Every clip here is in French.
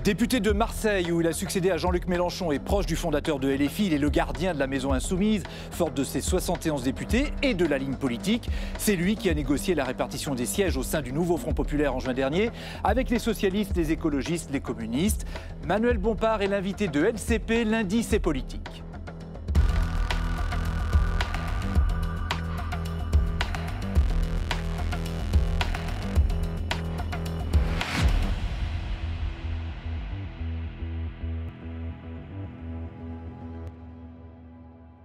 Député de Marseille, où il a succédé à Jean-Luc Mélenchon et proche du fondateur de LFI, il est le gardien de la maison insoumise, forte de ses 71 députés et de la ligne politique. C'est lui qui a négocié la répartition des sièges au sein du nouveau Front populaire en juin dernier, avec les socialistes, les écologistes, les communistes. Manuel Bompard est l'invité de LCP, lundi c'est politique.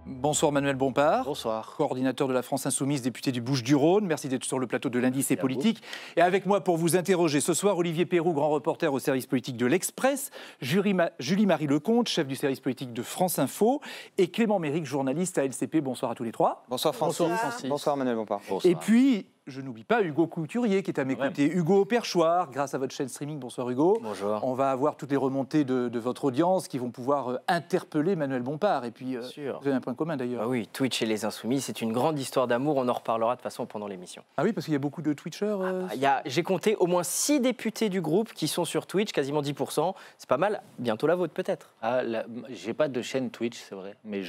Bonsoir Manuel Bompard. Bonsoir. Coordinateur de la France Insoumise, député du Bouches-du-Rhône. Merci d'être sur le plateau de lundi, c'est politique. Et avec moi pour vous interroger ce soir, Olivier Perroux, grand reporter au service politique de l'Express, Julie-Marie Lecomte, chef du service politique de France Info, et Clément Méric, journaliste à LCP. Bonsoir à tous les trois. Bonsoir Francis. Bonsoir, Francis. Bonsoir Manuel Bompard. Bonsoir. Et puis, je n'oublie pas Hugo Couturier qui est à mes côtés. Hugo Perchoir, grâce à votre chaîne streaming. Bonsoir Hugo. Bonjour. On va avoir toutes les remontées de votre audience qui vont pouvoir interpeller Manuel Bompard. Et puis, vous avez un point commun d'ailleurs. Ah oui, Twitch et les Insoumis, c'est une grande histoire d'amour. On en reparlera de toute façon pendant l'émission. Ah oui, parce qu'il y a beaucoup de Twitchers. J'ai compté au moins 6 députés du groupe qui sont sur Twitch, quasiment 10%. C'est pas mal. Bientôt la vôtre peut-être. J'ai pas de chaîne Twitch, c'est vrai, mais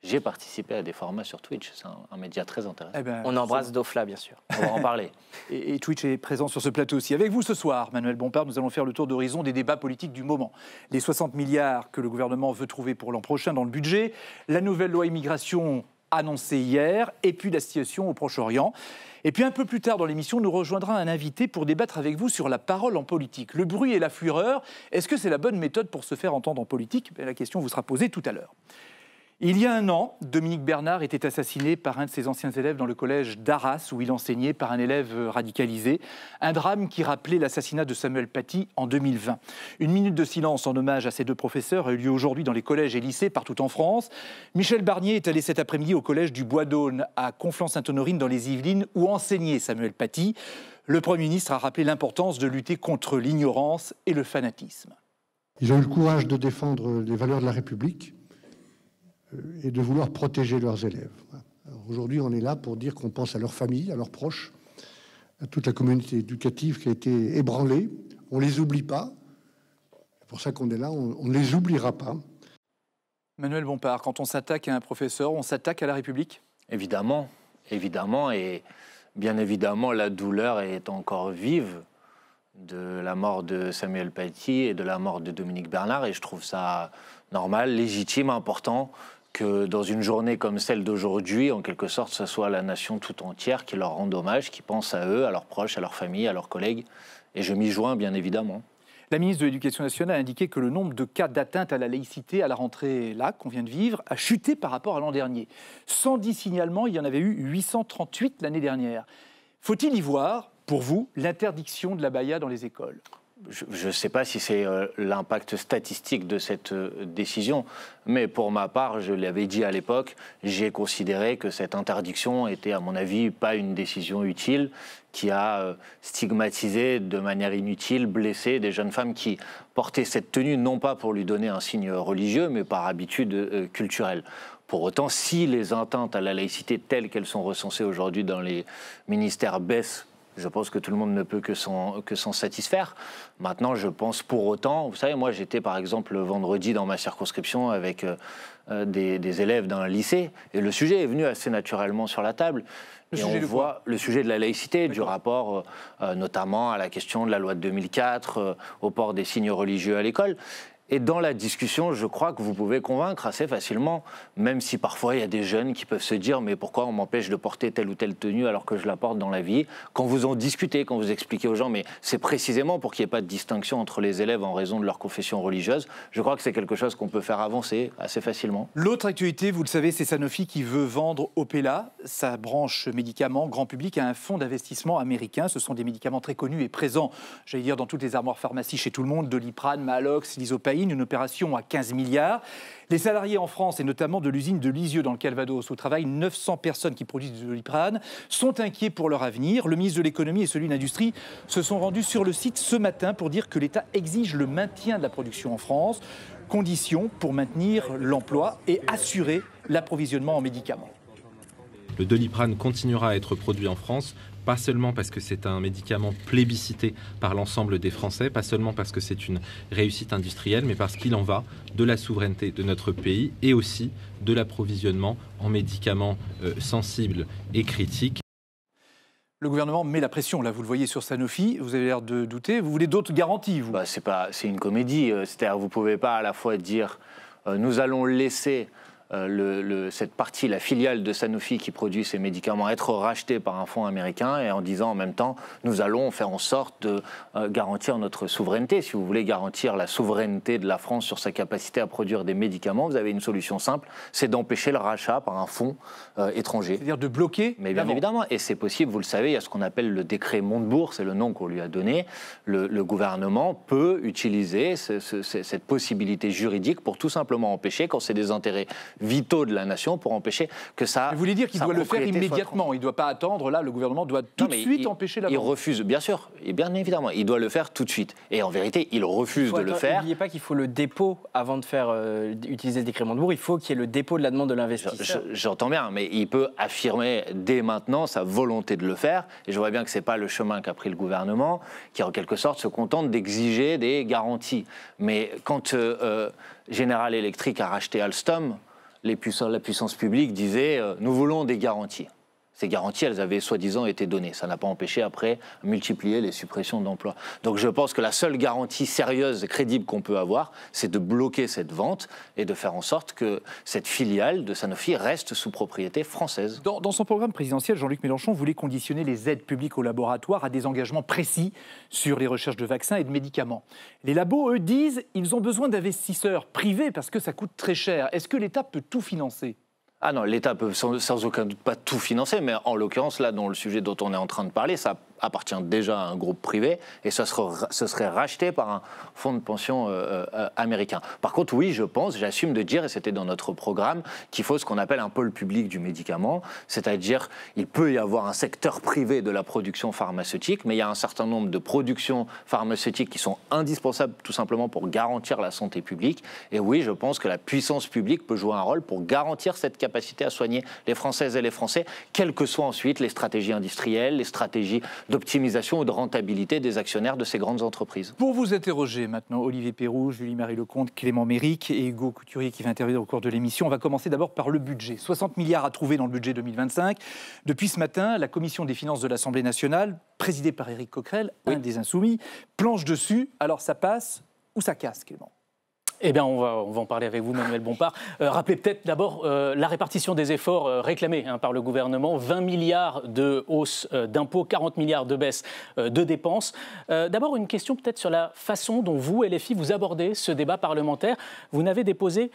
j'ai participé à des formats sur Twitch. C'est un média très intéressant. Eh ben, on embrasse Dofla, bien sûr. On va en parler. Et Twitch est présent sur ce plateau aussi. Avec vous ce soir, Manuel Bompard, nous allons faire le tour d'horizon des débats politiques du moment. Les 60 milliards que le gouvernement veut trouver pour l'an prochain dans le budget, la nouvelle loi immigration annoncée hier, et puis la situation au Proche-Orient. Et puis un peu plus tard dans l'émission, nous rejoindra un invité pour débattre avec vous sur la parole en politique. Le bruit et la fureur, est-ce que c'est la bonne méthode pour se faire entendre en politique? La question vous sera posée tout à l'heure. Il y a un an, Dominique Bernard était assassiné par un de ses anciens élèves dans le collège d'Arras, où il enseignait, par un élève radicalisé. Un drame qui rappelait l'assassinat de Samuel Paty en 2020. Une minute de silence en hommage à ces deux professeurs a eu lieu aujourd'hui dans les collèges et lycées partout en France. Michel Barnier est allé cet après-midi au collège du Bois-d'Aulne, à Conflans-Sainte-Honorine, dans les Yvelines, où enseignait Samuel Paty. Le Premier ministre a rappelé l'importance de lutter contre l'ignorance et le fanatisme. Ils ont eu le courage de défendre les valeurs de la République et de vouloir protéger leurs élèves. Aujourd'hui, on est là pour dire qu'on pense à leurs familles, à leurs proches, à toute la communauté éducative qui a été ébranlée. On ne les oublie pas. C'est pour ça qu'on est là, on ne les oubliera pas. Manuel Bompard, quand on s'attaque à un professeur, on s'attaque à la République? Évidemment, évidemment. Et bien évidemment, la douleur est encore vive de la mort de Samuel Paty et de la mort de Dominique Bernard. Et je trouve ça normal, légitime, important que dans une journée comme celle d'aujourd'hui, en quelque sorte, ce soit la nation tout entière qui leur rende hommage, qui pense à eux, à leurs proches, à leurs familles, à leurs collègues. Et je m'y joins, bien évidemment. La ministre de l'Éducation nationale a indiqué que le nombre de cas d'atteinte à la laïcité à la rentrée là qu'on vient de vivre a chuté par rapport à l'an dernier. 110 signalements, il y en avait eu 838 l'année dernière. Faut-il y voir, pour vous, l'interdiction de l'abaya dans les écoles ? Je ne sais pas si c'est l'impact statistique de cette décision, mais pour ma part, je l'avais dit à l'époque, j'ai considéré que cette interdiction était, à mon avis, pas une décision utile, qui a stigmatisé de manière inutile, blessé des jeunes femmes qui portaient cette tenue, non pas pour lui donner un signe religieux, mais par habitude culturelle. Pour autant, si les atteintes à la laïcité telles qu'elles sont recensées aujourd'hui dans les ministères baissent, je pense que tout le monde ne peut que s'en satisfaire. Maintenant, je pense pour autant... Vous savez, moi, j'étais par exemple le vendredi dans ma circonscription avec des élèves d'un lycée, et le sujet est venu assez naturellement sur la table. Et on voit le sujet de la laïcité, du rapport notamment à la question de la loi de 2004, au port des signes religieux à l'école. Et dans la discussion, je crois que vous pouvez convaincre assez facilement, même si parfois il y a des jeunes qui peuvent se dire « mais pourquoi on m'empêche de porter telle ou telle tenue alors que je la porte dans la vie ?» Quand vous en discutez, quand vous expliquez aux gens « mais c'est précisément pour qu'il n'y ait pas de distinction entre les élèves en raison de leur confession religieuse », je crois que c'est quelque chose qu'on peut faire avancer assez facilement. L'autre actualité, vous le savez, c'est Sanofi qui veut vendre Opella, sa branche médicaments grand public, à un fonds d'investissement américain. Ce sont des médicaments très connus et présents, j'allais dire, dans toutes les armoires pharmacies chez tout le monde, Doliprane, Maalox, Lysopaïne, une opération à 15 milliards. Les salariés en France, et notamment de l'usine de Lisieux dans le Calvados, où travaillent 900 personnes qui produisent du Doliprane, sont inquiets pour leur avenir. Le ministre de l'économie et celui de l'industrie se sont rendus sur le site ce matin pour dire que l'État exige le maintien de la production en France, condition pour maintenir l'emploi et assurer l'approvisionnement en médicaments. Le Doliprane continuera à être produit en France pas seulement parce que c'est un médicament plébiscité par l'ensemble des Français, pas seulement parce que c'est une réussite industrielle, mais parce qu'il en va de la souveraineté de notre pays et aussi de l'approvisionnement en médicaments sensibles et critiques. Le gouvernement met la pression, là, vous le voyez sur Sanofi, vous avez l'air de douter. Vous voulez d'autres garanties, vous? C'est une comédie. C'est-à-dire vous ne pouvez pas à la fois dire nous allons laisser cette partie, la filiale de Sanofi qui produit ces médicaments, être rachetée par un fonds américain et en disant en même temps nous allons faire en sorte de garantir notre souveraineté. Si vous voulez garantir la souveraineté de la France sur sa capacité à produire des médicaments, vous avez une solution simple, c'est d'empêcher le rachat par un fonds étranger. C'est-à-dire de bloquer? Mais bien évidemment, et c'est possible, vous le savez, il y a ce qu'on appelle le décret Montebourg, c'est le nom qu'on lui a donné. Le gouvernement peut utiliser cette possibilité juridique pour tout simplement empêcher, quand c'est des intérêts vitaux de la nation, pour empêcher que ça... Vous voulez dire qu'il doit le faire immédiatement? Il ne doit pas attendre, là, le gouvernement doit tout de suite empêcher la vente? Il refuse, bien sûr, et bien évidemment, il doit le faire tout de suite. Et en vérité, il refuse de le faire. N'oubliez pas qu'il faut le dépôt, avant de faire utiliser le décret Montebourg, il faut qu'il y ait le dépôt de la demande de l'investisseur. J'entends bien, mais il peut affirmer dès maintenant sa volonté de le faire, et je vois bien que ce n'est pas le chemin qu'a pris le gouvernement, qui en quelque sorte se contente d'exiger des garanties. Mais quand General Electric a racheté Alstom, la puissance publique disait nous voulons des garanties. Ces garanties, elles avaient soi-disant été données. Ça n'a pas empêché après multiplier les suppressions d'emplois. Donc je pense que la seule garantie sérieuse et crédible qu'on peut avoir, c'est de bloquer cette vente et de faire en sorte que cette filiale de Sanofi reste sous propriété française. Dans son programme présidentiel, Jean-Luc Mélenchon voulait conditionner les aides publiques aux laboratoires à des engagements précis sur les recherches de vaccins et de médicaments. Les labos, eux, disent qu'ils ont besoin d'investisseurs privés parce que ça coûte très cher. Est-ce que l'État peut tout financer ? Ah non, l'État peut sans aucun doute pas tout financer, mais en l'occurrence, là, dans le sujet dont on est en train de parler, ça appartient déjà à un groupe privé et ce serait racheté par un fonds de pension américain. Par contre, oui, j'assume de dire, et c'était dans notre programme, qu'il faut ce qu'on appelle un pôle public du médicament, c'est-à-dire il peut y avoir un secteur privé de la production pharmaceutique, mais il y a un certain nombre de productions pharmaceutiques qui sont indispensables tout simplement pour garantir la santé publique. Et oui, je pense que la puissance publique peut jouer un rôle pour garantir cette capacité à soigner les Françaises et les Français, quelles que soient ensuite les stratégies industrielles, les stratégies d'optimisation ou de rentabilité des actionnaires de ces grandes entreprises. Pour vous interroger maintenant, Olivier Perroux, Julie-Marie Lecomte, Clément Méric et Hugo Couturier qui va intervenir au cours de l'émission. On va commencer d'abord par le budget. 60 milliards à trouver dans le budget 2025. Depuis ce matin, la Commission des finances de l'Assemblée nationale, présidée par Éric Coquerel, un des Insoumis, planche dessus. Alors ça passe ou ça casse, Clément ? Eh bien, on va en parler avec vous, Manuel Bompard. Rappelez peut-être d'abord la répartition des efforts réclamés par le gouvernement. 20 milliards de hausse d'impôts, 40 milliards de baisse de dépenses. D'abord, une question peut-être sur la façon dont vous, LFI, vous abordez ce débat parlementaire. Vous n'avez déposé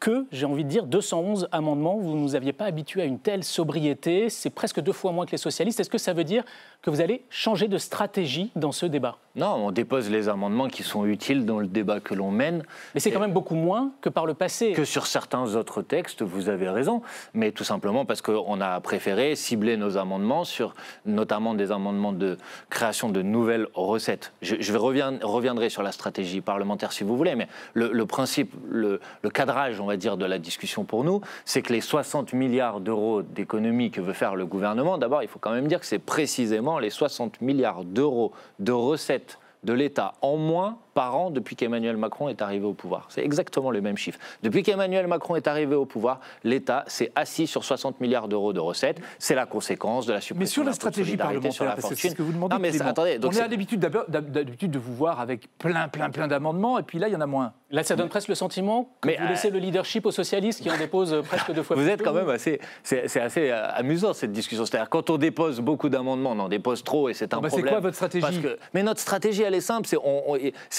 que, j'ai envie de dire, 211 amendements. Vous ne nous aviez pas habitués à une telle sobriété. C'est presque 2 fois moins que les socialistes. Est-ce que ça veut dire que vous allez changer de stratégie dans ce débat ? Non, on dépose les amendements qui sont utiles dans le débat que l'on mène. Mais c'est quand même beaucoup moins que par le passé. Que sur certains autres textes, vous avez raison. Mais tout simplement parce qu'on a préféré cibler nos amendements sur notamment des amendements de création de nouvelles recettes. Je reviendrai sur la stratégie parlementaire si vous voulez, mais le principe, le cadrage, on va dire, de la discussion pour nous, c'est que les 60 milliards d'euros d'économies que veut faire le gouvernement, d'abord, il faut quand même dire que c'est précisément les 60 milliards d'euros de recettes de l'État en moins par an depuis qu'Emmanuel Macron est arrivé au pouvoir. C'est exactement le même chiffre. Depuis qu'Emmanuel Macron est arrivé au pouvoir, l'État s'est assis sur 60 milliards d'euros de recettes. C'est la conséquence de la suppression. Mais sur la stratégie parlementaire, parce que c'est ce que vous demandez. Non, mais attendez, on a l'habitude de vous voir avec plein d'amendements, et puis là, il y en a moins. Là, ça donne presque le sentiment que vous laissez le leadership aux socialistes qui en déposent presque 2 fois plus. Vous êtes quand même assez... C'est assez amusant, cette discussion. C'est-à-dire, quand on dépose beaucoup d'amendements, on en dépose trop, et c'est un problème. C'est quoi votre stratégie ? Mais notre stratégie, elle est simple.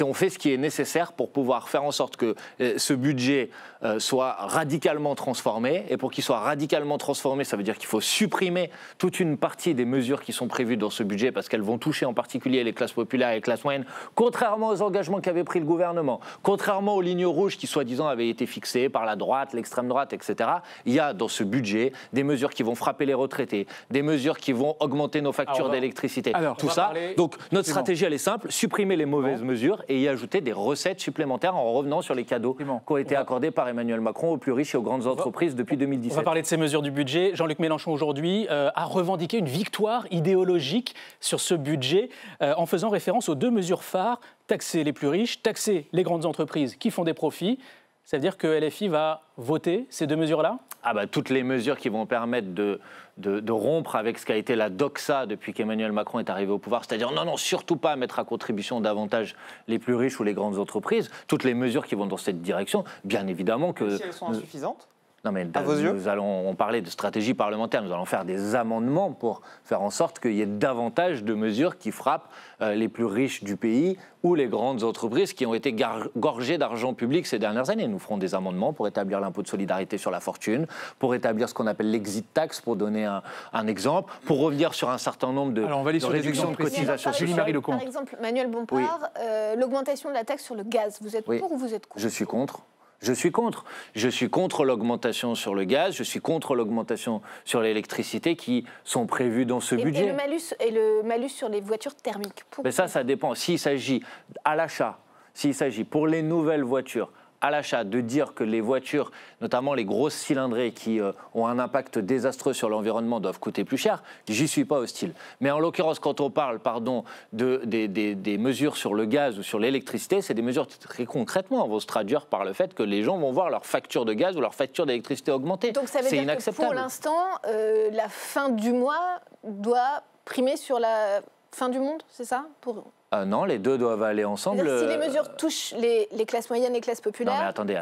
On fait ce qui est nécessaire pour pouvoir faire en sorte que ce budget soit radicalement transformé. Et pour qu'il soit radicalement transformé, ça veut dire qu'il faut supprimer toute une partie des mesures qui sont prévues dans ce budget parce qu'elles vont toucher en particulier les classes populaires et les classes moyennes, contrairement aux engagements qu'avait pris le gouvernement, contrairement aux lignes rouges qui, soi-disant, avaient été fixées par la droite, l'extrême droite, etc. Il y a dans ce budget des mesures qui vont frapper les retraités, des mesures qui vont augmenter nos factures d'électricité. Tout ça. Donc notre stratégie, elle est simple, supprimer les mauvaises mesures et et y ajouter des recettes supplémentaires en revenant sur les cadeaux qui ont été accordés par Emmanuel Macron aux plus riches et aux grandes entreprises depuis 2017. On va parler de ces mesures du budget. Jean-Luc Mélenchon aujourd'hui a revendiqué une victoire idéologique sur ce budget en faisant référence aux 2 mesures phares, taxer les plus riches, taxer les grandes entreprises qui font des profits. Ça veut dire que LFI va voter ces 2 mesures-là ? Toutes les mesures qui vont permettre de rompre avec ce qu'a été la doxa depuis qu'Emmanuel Macron est arrivé au pouvoir, c'est-à-dire non, surtout pas mettre à contribution davantage les plus riches ou les grandes entreprises, toutes les mesures qui vont dans cette direction, bien évidemment que... Si elles sont insuffisantes ? Non mais à vos yeux ? on parlait de stratégie parlementaire, nous allons faire des amendements pour faire en sorte qu'il y ait davantage de mesures qui frappent les plus riches du pays ou les grandes entreprises qui ont été gorgées d'argent public ces dernières années. Nous ferons des amendements pour établir l'impôt de solidarité sur la fortune, pour établir ce qu'on appelle l'exit tax, pour donner un exemple, pour revenir sur un certain nombre de réductions de cotisations. Julie-Marie Lecomte. Par exemple, Manuel Bompard, l'augmentation de la taxe sur le gaz, vous êtes pour ou vous êtes contre ? Je suis contre. Je suis contre. Je suis contre l'augmentation sur le gaz, je suis contre l'augmentation sur l'électricité qui sont prévues dans ce budget. Et le malus sur les voitures thermiques. Mais ça dépend. S'il s'agit à l'achat, s'il s'agit pour les nouvelles voitures, à l'achat, de dire que les voitures, notamment les grosses cylindrées qui ont un impact désastreux sur l'environnement, doivent coûter plus cher, j'y suis pas hostile. Mais en l'occurrence, quand on parle des mesures sur le gaz ou sur l'électricité, c'est des mesures qui très concrètement vont se traduire par le fait que les gens vont voir leur facture de gaz ou leur facture d'électricité augmenter. Donc ça veut dire que pour l'instant, la fin du mois doit primer sur la fin du monde, c'est ça non, les deux doivent aller ensemble. Si les mesures touchent les classes moyennes et les classes populaires... Non, mais attendez.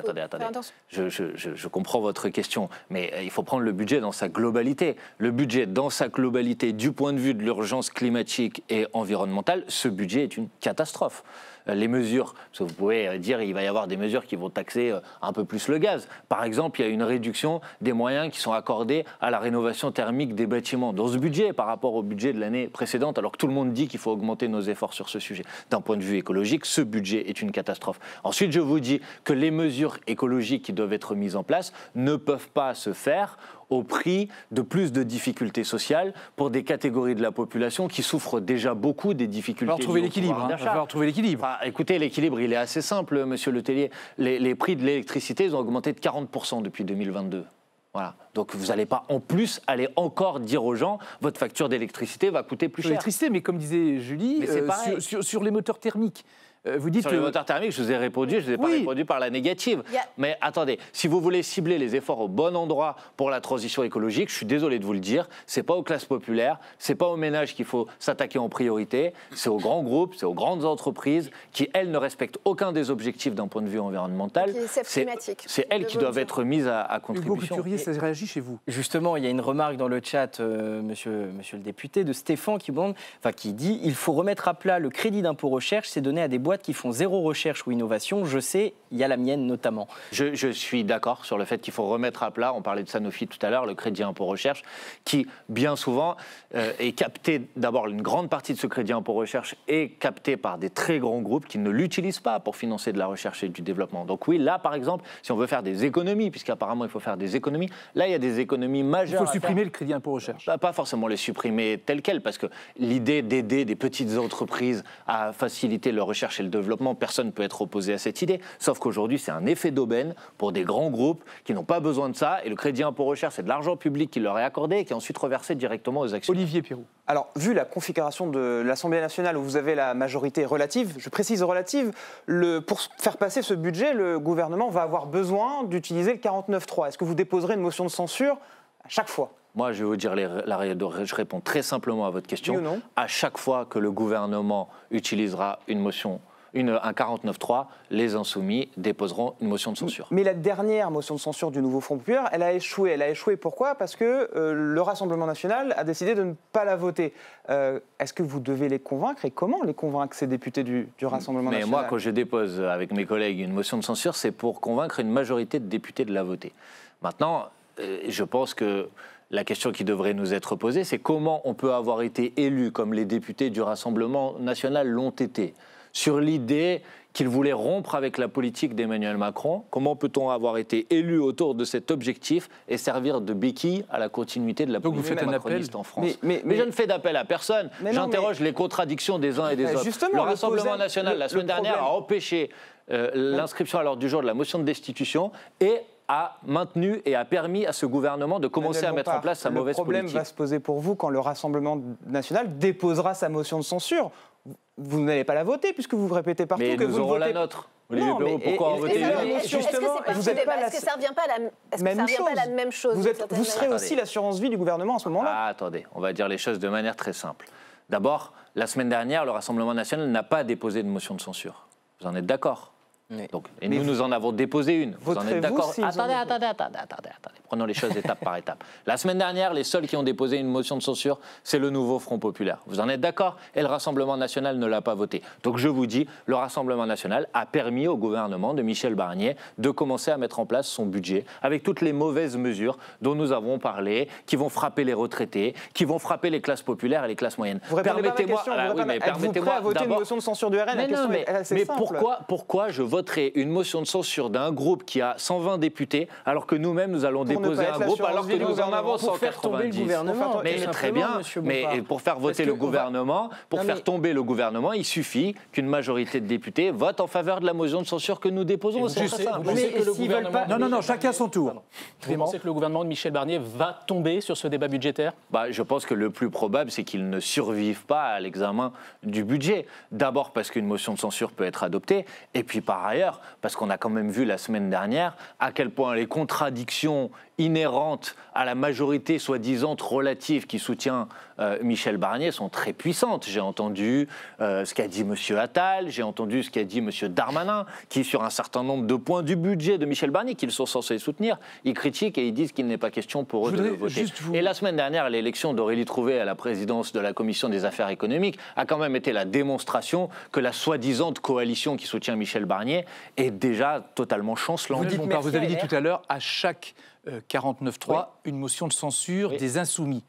Je comprends votre question, mais il faut prendre le budget dans sa globalité. Le budget dans sa globalité, du point de vue de l'urgence climatique et environnementale, ce budget est une catastrophe. Les mesures, parce que vous pouvez dire qu'il va y avoir des mesures qui vont taxer un peu plus le gaz. Par exemple, il y a une réduction des moyens qui sont accordés à la rénovation thermique des bâtiments dans ce budget par rapport au budget de l'année précédente, alors que tout le monde dit qu'il faut augmenter nos efforts sur ce sujet. D'un point de vue écologique, ce budget est une catastrophe. Ensuite, je vous dis que les mesures écologiques qui doivent être mises en place ne peuvent pas se faire au prix de plus de difficultés sociales pour des catégories de la population qui souffrent déjà beaucoup des difficultés. Il va retrouver l'équilibre. Il va retrouver l'équilibre. Écoutez, l'équilibre, il est assez simple, monsieur Letellier. Les prix de l'électricité, ils ont augmenté de 40% depuis 2022. Voilà. Donc vous n'allez pas en plus aller encore dire aux gens votre facture d'électricité va coûter plus cher. L'électricité, mais comme disait Julie, sur les moteurs thermiques. Vous dites sur les moteurs thermiques, je vous ai répondu, je ne vous ai pas répondu par la négative. Mais attendez, si vous voulez cibler les efforts au bon endroit pour la transition écologique, je suis désolé de vous le dire, ce n'est pas aux classes populaires, ce n'est pas aux ménages qu'il faut s'attaquer en priorité, c'est aux grands groupes, c'est aux grandes entreprises qui, elles, ne respectent aucun des objectifs d'un point de vue environnemental. C'est elles qui doivent être mises à contribution. Hugo Couturier, ça réagit chez vous. Justement, il y a une remarque dans le chat, monsieur le député, de Stéphane qui dit « Il faut remettre à plat le crédit d'impôt recherche, c'est donné à des boîtes qui font zéro recherche ou innovation. Je sais, il y a la mienne notamment. » Je suis d'accord sur le fait qu'il faut remettre à plat, on parlait de Sanofi tout à l'heure, le crédit impôt recherche, qui bien souvent est capté, d'abord une grande partie de ce crédit impôt recherche est capté par des très grands groupes qui ne l'utilisent pas pour financer de la recherche et du développement. Donc oui, là par exemple, si on veut faire des économies, puisqu'apparemment il faut faire des économies, là il y a des économies majeures. Il faut supprimer le crédit impôt recherche. Pas forcément les supprimer tel quel, parce que l'idée d'aider des petites entreprises à faciliter leur recherche et le développement, personne ne peut être opposé à cette idée, sauf qu'aujourd'hui c'est un effet d'aubaine pour des grands groupes qui n'ont pas besoin de ça, et le crédit impôt recherche c'est de l'argent public qui leur est accordé et qui est ensuite reversé directement aux actionnaires. Olivier Pirou. Alors, vu la configuration de l'Assemblée nationale où vous avez la majorité relative, je précise relative, pour faire passer ce budget, le gouvernement va avoir besoin d'utiliser le 49.3. Est-ce que vous déposerez une motion de censure à chaque fois ? Moi, je vais vous dire, je réponds très simplement à votre question. Oui ou non ? À chaque fois que le gouvernement utilisera un 49.3, les Insoumis déposeront une motion de censure. Mais la dernière motion de censure du nouveau Front populaire, elle a échoué. Elle a échoué pourquoi ? Parce que le Rassemblement national a décidé de ne pas la voter. Est-ce que vous devez les convaincre et comment les convaincre, ces députés du Rassemblement national ? Mais moi, quand je dépose avec mes collègues une motion de censure, c'est pour convaincre une majorité de députés de la voter. Maintenant, je pense que la question qui devrait nous être posée, c'est comment on peut avoir été élu comme les députés du Rassemblement national l'ont été, sur l'idée qu'il voulait rompre avec la politique d'Emmanuel Macron. Comment peut-on avoir été élu autour de cet objectif et servir de béquille à la continuité de la politique macroniste en France? Mais je ne fais d'appel à personne. J'interroge les contradictions des uns et des autres. Le Rassemblement national, la semaine dernière, a empêché l'inscription à l'ordre du jour de la motion de destitution et a maintenu et a permis à ce gouvernement de commencer à mettre en place sa mauvaise politique. Le problème va se poser pour vous quand le Rassemblement national déposera sa motion de censure. Vous n'allez pas la voter puisque vous répétez partout que vous aurons votez... la nôtre. Olivier Perrault, pourquoi en voter une? Justement, est-ce que ça ne revient pas à la même chose? Vous serez aussi l'assurance vie du gouvernement à ce moment-là. Attendez, on va dire les choses de manière très simple. D'abord, la semaine dernière, le Rassemblement national n'a pas déposé de motion de censure. Vous en êtes d'accord? Donc, et nous en avons déposé une. Vous en êtes d'accord? Attendez. Prenons les choses étape par étape. La semaine dernière, les seuls qui ont déposé une motion de censure, c'est le nouveau Front Populaire. Vous en êtes d'accord? Et le Rassemblement national ne l'a pas voté. Donc je vous dis, le Rassemblement national a permis au gouvernement de Michel Barnier de commencer à mettre en place son budget avec toutes les mauvaises mesures dont nous avons parlé, qui vont frapper les retraités, qui vont frapper les classes populaires et les classes moyennes. Vous répondez pas à ma question. Êtes-vous prêt à voter une motion de censure du RN? Mais pourquoi je voterai une motion de censure d'un groupe qui a 120 députés alors que nous-mêmes nous allons déposer un groupe alors que nous en avons 190. Pour faire tomber le gouvernement. Mais très bien, mais pour faire voter le gouvernement, faire tomber le gouvernement, il suffit qu'une majorité de députés vote en faveur de la motion de censure que nous déposons. Vous pensez que le gouvernement... Non, chacun son tour. Vous pensez que le gouvernement de Michel Barnier va tomber sur ce débat budgétaire? Je pense que le plus probable, c'est qu'il ne survive pas à l'examen du budget. D'abord parce qu'une motion de censure peut être adoptée, et puis par ailleurs, parce qu'on a quand même vu la semaine dernière à quel point les contradictions inhérentes à la majorité soi-disant relative qui soutient Michel Barnier sont très puissantes. J'ai entendu ce qu'a dit M. Attal, j'ai entendu ce qu'a dit M. Darmanin, qui sur un certain nombre de points du budget de Michel Barnier, qu'ils sont censés soutenir, ils critiquent et ils disent qu'il n'est pas question pour eux de le voter. Et la semaine dernière, l'élection d'Aurélie Trouvé à la présidence de la Commission des affaires économiques a quand même été la démonstration que la soi-disant coalition qui soutient Michel Barnier est déjà totalement chancelante. Vous avez dit tout à l'heure, à chaque 49.3, une motion de censure des Insoumis.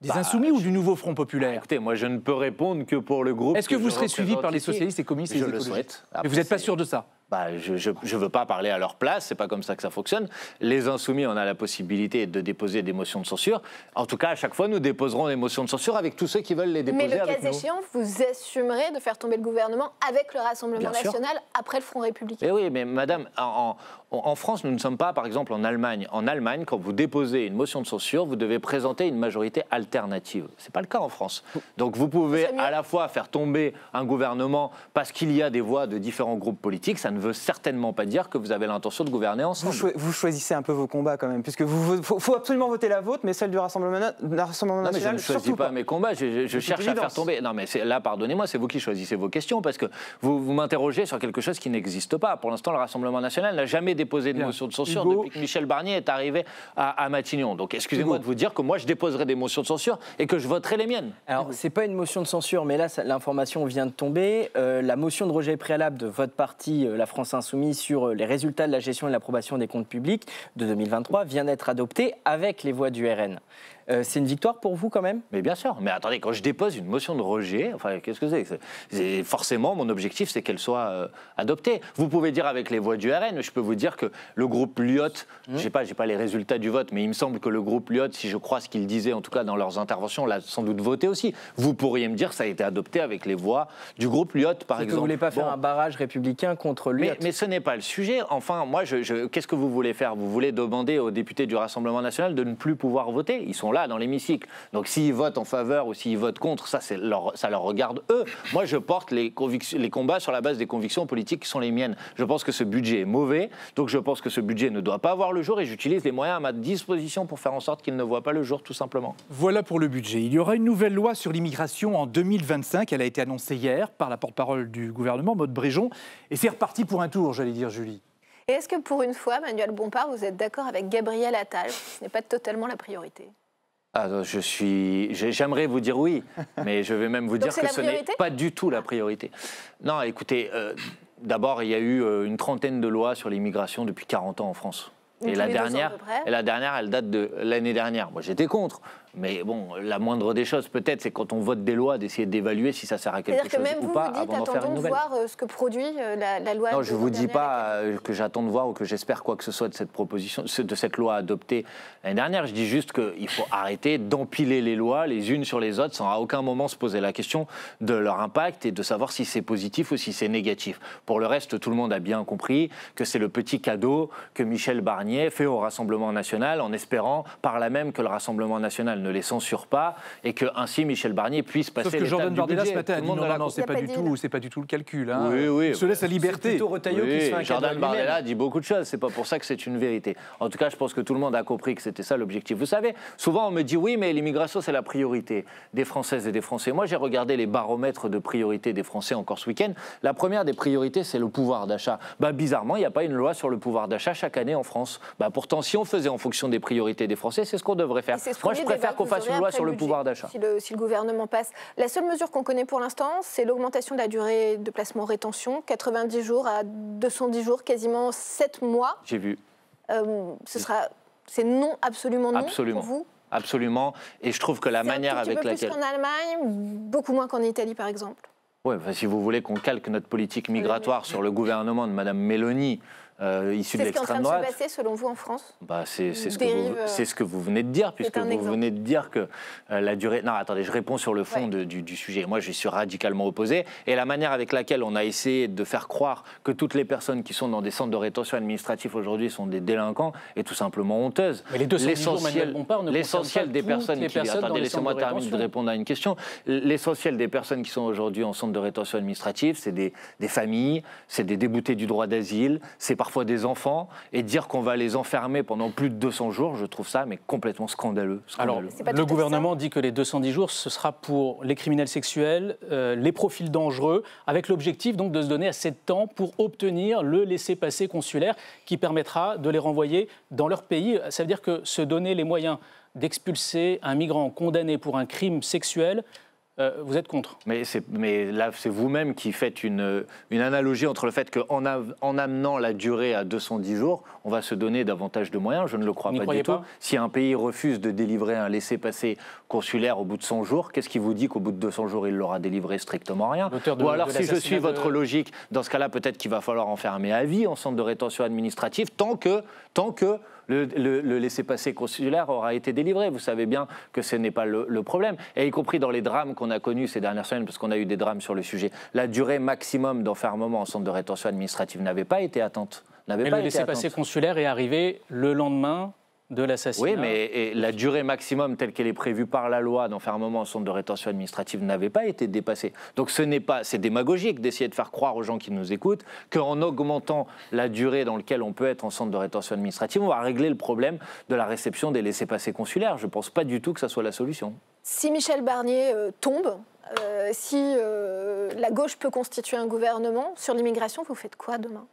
Des Insoumis ou du nouveau Front Populaire? Écoutez, moi je ne peux répondre que pour le groupe. Est-ce que vous serez suivi par les socialistes et communistes et les écologistes? Je le souhaite. Mais vous n'êtes pas sûr de ça? Je ne veux pas parler à leur place, c'est pas comme ça que ça fonctionne. Les Insoumis, on a la possibilité de déposer des motions de censure. En tout cas, à chaque fois, nous déposerons des motions de censure avec tous ceux qui veulent les déposer avec nous. Mais le cas échéant, vous assumerez de faire tomber le gouvernement avec le Rassemblement national après le Front républicain? Oui, mais madame, en France, nous ne sommes pas, par exemple, en Allemagne. En Allemagne, quand vous déposez une motion de censure, vous devez présenter une majorité alternative. Ce n'est pas le cas en France. Donc vous pouvez à la fois faire tomber un gouvernement parce qu'il y a des voix de différents groupes politiques, ça ne veut certainement pas dire que vous avez l'intention de gouverner ensemble. Vous choisissez un peu vos combats quand même, puisque faut absolument voter la vôtre, mais celle du Rassemblement national. Non, mais je ne choisis pas mes combats, je cherche à faire tomber. Non, mais là, pardonnez-moi, c'est vous qui choisissez vos questions, parce que vous m'interrogez sur quelque chose qui n'existe pas. Pour l'instant, le Rassemblement national n'a jamais déposé de motion de censure depuis que Michel Barnier est arrivé à Matignon. Donc excusez-moi de vous dire que moi, je déposerai des motions de censure et que je voterai les miennes. Alors, c'est pas une motion de censure, mais là, l'information vient de tomber. La motion de rejet préalable de votre parti, la France Insoumise, sur les résultats de la gestion et de l'approbation des comptes publics de 2023 vient d'être adoptée avec les voix du RN. C'est une victoire pour vous quand même? Mais bien sûr. Mais attendez, quand je dépose une motion de rejet, enfin, qu'est-ce que c'est? Forcément, mon objectif, c'est qu'elle soit adoptée. Vous pouvez dire avec les voix du RN, je peux vous dire que le groupe Lyotte, j'ai pas les résultats du vote, mais il me semble que le groupe Lyotte, si je crois ce qu'ils disaient, en tout cas dans leurs interventions, l'a sans doute voté aussi. Vous pourriez me dire que ça a été adopté avec les voix du groupe Lyotte, par exemple. Vous ne voulez pas faire un barrage républicain contre Lyotte? Mais ce n'est pas le sujet. Enfin, moi, qu'est-ce que vous voulez faire? Vous voulez demander aux députés du Rassemblement national de ne plus pouvoir voter? Ils sont là dans l'hémicycle. Donc s'ils votent en faveur ou s'ils votent contre, ça leur regarde eux. Moi, je porte les combats sur la base des convictions politiques qui sont les miennes. Je pense que ce budget est mauvais, donc je pense que ce budget ne doit pas voir le jour et j'utilise les moyens à ma disposition pour faire en sorte qu'il ne voit pas le jour, tout simplement. Voilà pour le budget. Il y aura une nouvelle loi sur l'immigration en 2025. Elle a été annoncée hier par la porte-parole du gouvernement, Maud Bréjon. Et c'est reparti pour un tour, j'allais dire, Julie. Et est-ce que pour une fois, Manuel Bompard, vous êtes d'accord avec Gabriel Attal? Ce n'est pas totalement la priorité. J'aimerais vous dire oui, mais je vais même vous dire que ce n'est pas du tout la priorité. Non, écoutez, d'abord, il y a eu une trentaine de lois sur l'immigration depuis 40 ans en France. Et la dernière, elle date de l'année dernière. Moi, j'étais contre. Mais bon, la moindre des choses, peut-être, c'est quand on vote des lois, d'essayer d'évaluer si ça sert à quelque chose C'est-à-dire que même ou vous, pas, vous dites, avant d'en faire une attendons de nouvelle. voir ce que produit la loi. Non, je ne vous dis dernière. pas que j'attends de voir ou que j'espère quoi que ce soit de cette proposition, de cette loi adoptée l'année dernière. Je dis juste qu'il faut arrêter d'empiler les lois les unes sur les autres sans à aucun moment se poser la question de leur impact et de savoir si c'est positif ou si c'est négatif. Pour le reste, tout le monde a bien compris que c'est le petit cadeau que Michel Barnier fait au Rassemblement national en espérant par là même que le Rassemblement national ne les censure pas et que ainsi Michel Barnier puisse passer Sauf que l'étape Jordan du Bardella ce budget. matin a Tout dit le monde non, l'a non, compris. c'est pas du tout le calcul. Hein. Oui, oui. Il se laisse la C'est liberté. plutôt Retailleau qui se fait un cadeau Jordan à lui-même. Bardella dit beaucoup de choses, c'est pas pour ça que c'est une vérité. En tout cas, je pense que tout le monde a compris que c'était ça l'objectif. Vous savez, souvent on me dit oui, mais l'immigration c'est la priorité des Françaises et des Français. Moi j'ai regardé les baromètres de priorité des Français encore ce week-end. La première des priorités c'est le pouvoir d'achat. Bizarrement, il n'y a pas une loi sur le pouvoir d'achat chaque année en France. Pourtant, si on faisait en fonction des priorités des Français, c'est ce qu'on devrait faire. Moi je préfère qu'on fasse une loi sur le pouvoir d'achat. Si le gouvernement passe. La seule mesure qu'on connaît pour l'instant, c'est l'augmentation de la durée de placement rétention, 90 jours à 210 jours, quasiment 7 mois. J'ai vu. C'est non, absolument non Absolument. pour vous. Absolument. Et je trouve que la manière avec laquelle... C'est un petit peu plus qu'en Allemagne, beaucoup moins qu'en Italie par exemple. Oui, si vous voulez qu'on calque notre politique migratoire sur le gouvernement de Mme Mélanie, issu de l'extrême droite. C'est ce qui est en train de se passer selon vous en France? C'est ce que vous venez de dire, puisque vous venez de dire que la durée... Non, attendez, je réponds sur le fond du sujet. Moi, je suis radicalement opposé. Et la manière avec laquelle on a essayé de faire croire que toutes les personnes qui sont dans des centres de rétention administrative aujourd'hui sont des délinquants est tout simplement honteuse. Mais les 210 jours, Manuel Bompard, ne l'essentiel des personnes qui... Attendez, laissez-moi terminer de répondre à une question. L'essentiel des personnes qui sont aujourd'hui en centre de rétention administrative, c'est des familles, c'est des déboutés du droit d'asile, c'est parfois des enfants, et dire qu'on va les enfermer pendant plus de 200 jours, je trouve ça mais complètement scandaleux. Alors, le gouvernement dit que les 210 jours, ce sera pour les criminels sexuels, les profils dangereux, avec l'objectif donc de se donner assez de temps pour obtenir le laissez-passer consulaire qui permettra de les renvoyer dans leur pays. Ça veut dire que se donner les moyens d'expulser un migrant condamné pour un crime sexuel, vous êtes contre. Mais là, c'est vous-même qui faites une analogie entre le fait qu'en amenant la durée à 210 jours, on va se donner davantage de moyens. Je ne le crois pas du tout. Si un pays refuse de délivrer un laissez-passer consulaire au bout de 100 jours, qu'est-ce qui vous dit qu'au bout de 200 jours, il l'aura délivré? Strictement rien. Ou alors, si je suis votre logique, dans ce cas-là, peut-être qu'il va falloir enfermer à vie en centre de rétention administrative tant que le laissez-passer consulaire aura été délivré. Vous savez bien que ce n'est pas le problème. Et y compris dans les drames qu'on a connus ces dernières semaines, parce qu'on a eu des drames sur le sujet, la durée maximum d'enfermement en centre de rétention administrative n'avait pas été atteinte. Mais le laissez-passer consulaire est arrivé le lendemain de l'assassinat. Oui, mais la durée maximum telle qu'elle est prévue par la loi d'enfermement en centre de rétention administrative n'avait pas été dépassée. Donc c'est démagogique d'essayer de faire croire aux gens qui nous écoutent qu'en augmentant la durée dans laquelle on peut être en centre de rétention administrative, on va régler le problème de la réception des laissez-passer consulaires. Je ne pense pas du tout que ça soit la solution. Si Michel Barnier tombe, si la gauche peut constituer un gouvernement, sur l'immigration, vous faites quoi demain ?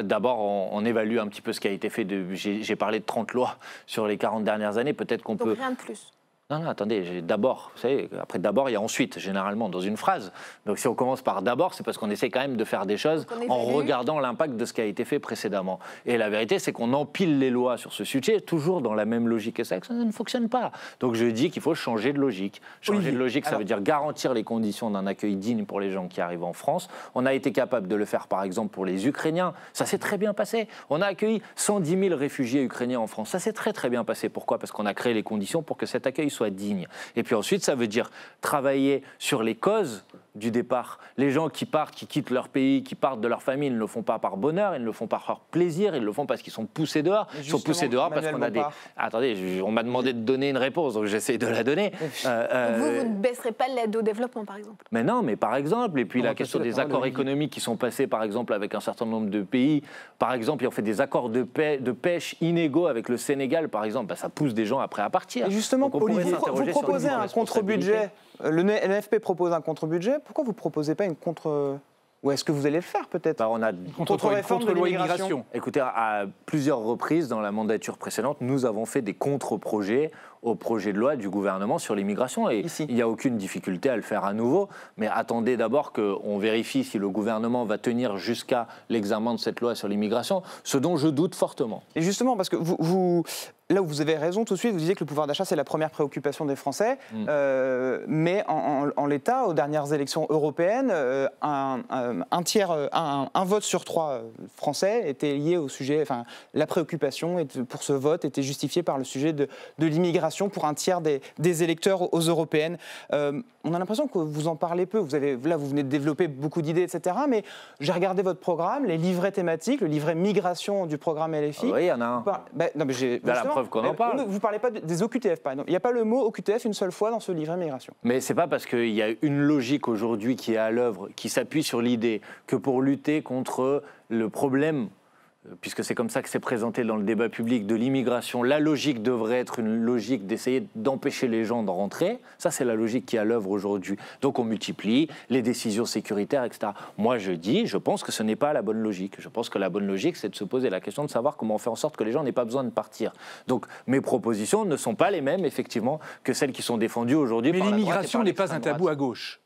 D'abord, on évalue un petit peu ce qui a été fait. J'ai parlé de 30 lois sur les 40 dernières années. Peut-être qu'on peut... rien de plus. Non, attendez, d'abord, vous savez, après d'abord, il y a ensuite, généralement, dans une phrase. Donc si on commence par d'abord, c'est parce qu'on essaie quand même de faire des choses en regardant l'impact de ce qui a été fait précédemment. Et la vérité, c'est qu'on empile les lois sur ce sujet, toujours dans la même logique. Et ça ne fonctionne pas. Donc je dis qu'il faut changer de logique. Changer de logique, ça veut dire garantir les conditions d'un accueil digne pour les gens qui arrivent en France. On a été capable de le faire, par exemple, pour les Ukrainiens. Ça s'est très bien passé. On a accueilli 110 000 réfugiés ukrainiens en France. Ça s'est très très bien passé. Pourquoi ? Parce qu'on a créé les conditions pour que cet accueil soit digne. Et puis ensuite, ça veut dire travailler sur les causes du départ. Les gens qui partent, qui quittent leur pays, qui partent de leur famille, ils ne le font pas par bonheur, ils ne le font pas par plaisir, ils le font parce qu'ils sont poussés dehors. Ils sont poussés dehors parce qu'on a des... Attendez, on m'a demandé de donner une réponse, donc j'essaie de la donner. Vous ne baisserez pas l'aide au développement, par exemple? Mais non, mais par exemple, et puis la question des accords économiques qui sont passés, par exemple, avec un certain nombre de pays. Par exemple, ils ont fait des accords de pêche inégaux avec le Sénégal, par exemple. Ça pousse des gens après à partir. Et justement, Olivier, vous proposez un contre-budget. Le NFP propose un contre-budget. Pourquoi vous ne proposez pas une contre... Ou est-ce que vous allez le faire, peut-être? On a contre-réforme de l'immigration. Écoutez, à plusieurs reprises dans la mandature précédente, nous avons fait des contre-projets au projet de loi du gouvernement sur l'immigration. Et il n'y a aucune difficulté à le faire à nouveau. Mais attendez d'abord qu'on vérifie si le gouvernement va tenir jusqu'à l'examen de cette loi sur l'immigration, ce dont je doute fortement. Et justement, parce que là où vous avez raison tout de suite, vous disiez que le pouvoir d'achat, c'est la première préoccupation des Français. Mais en l'état, aux dernières élections européennes, un vote sur 3 Français était lié au sujet, enfin, la préoccupation pour ce vote était justifiée par le sujet de l'immigration pour un tiers des électeurs aux européennes. On a l'impression que vous en parlez peu. Là, vous venez de développer beaucoup d'idées, etc. Mais j'ai regardé votre programme, les livrets thématiques, le livret migration du programme LFI. Oui, il y en a un. Non, mais la preuve qu'on en parle. Vous ne parlez pas des OQTF, par exemple. Il n'y a pas le mot OQTF une seule fois dans ce livret migration. Mais ce n'est pas parce qu'il y a une logique aujourd'hui qui est à l'œuvre, qui s'appuie sur l'idée que pour lutter contre le problème, puisque c'est comme ça que c'est présenté dans le débat public, de l'immigration, la logique devrait être une logique d'essayer d'empêcher les gens de rentrer. Ça, c'est la logique qui est à l'œuvre aujourd'hui. Donc on multiplie les décisions sécuritaires, etc. Moi, je pense que ce n'est pas la bonne logique. Je pense que la bonne logique, c'est de se poser la question de savoir comment on fait en sorte que les gens n'aient pas besoin de partir. Donc mes propositions ne sont pas les mêmes, effectivement, que celles qui sont défendues aujourd'hui par la droite. Mais l'immigration n'est pas un tabou à gauche.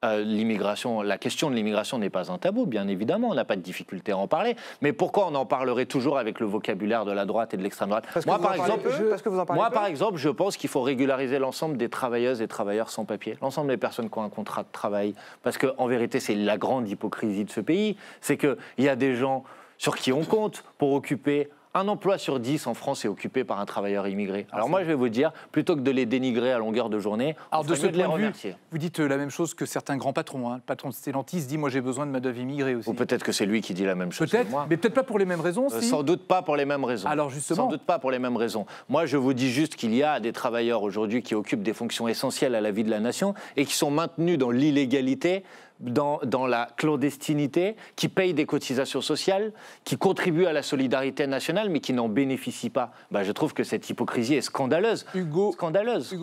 La question de l'immigration n'est pas un tabou, bien évidemment, on n'a pas de difficulté à en parler. Mais pourquoi on en parlerait toujours avec le vocabulaire de la droite et de l'extrême droite? Moi, par exemple, je pense qu'il faut régulariser l'ensemble des travailleuses et travailleurs sans papier, l'ensemble des personnes qui ont un contrat de travail. Parce qu'en vérité, c'est la grande hypocrisie de ce pays, c'est qu'il y a des gens sur qui on compte pour occuper. Un emploi sur 10 en France est occupé par un travailleur immigré. Alors moi, je vais vous dire, plutôt que de les dénigrer à longueur de journée, alors de ce point de les vue, remercier. Vous dites la même chose que certains grands patrons. Le patron de Stellantis dit « moi j'ai besoin de main-d'œuvre immigrée aussi ». Ou peut-être que c'est lui qui dit la même chose. Peut-être, mais peut-être pas pour les mêmes raisons. Sans doute pas pour les mêmes raisons. Alors justement. Sans doute pas pour les mêmes raisons. Moi, je vous dis juste qu'il y a des travailleurs aujourd'hui qui occupent des fonctions essentielles à la vie de la nation et qui sont maintenus dans l'illégalité, dans la clandestinité, qui payent des cotisations sociales, qui contribuent à la solidarité nationale, mais qui n'en bénéficient pas. Je trouve que cette hypocrisie est scandaleuse. Hugo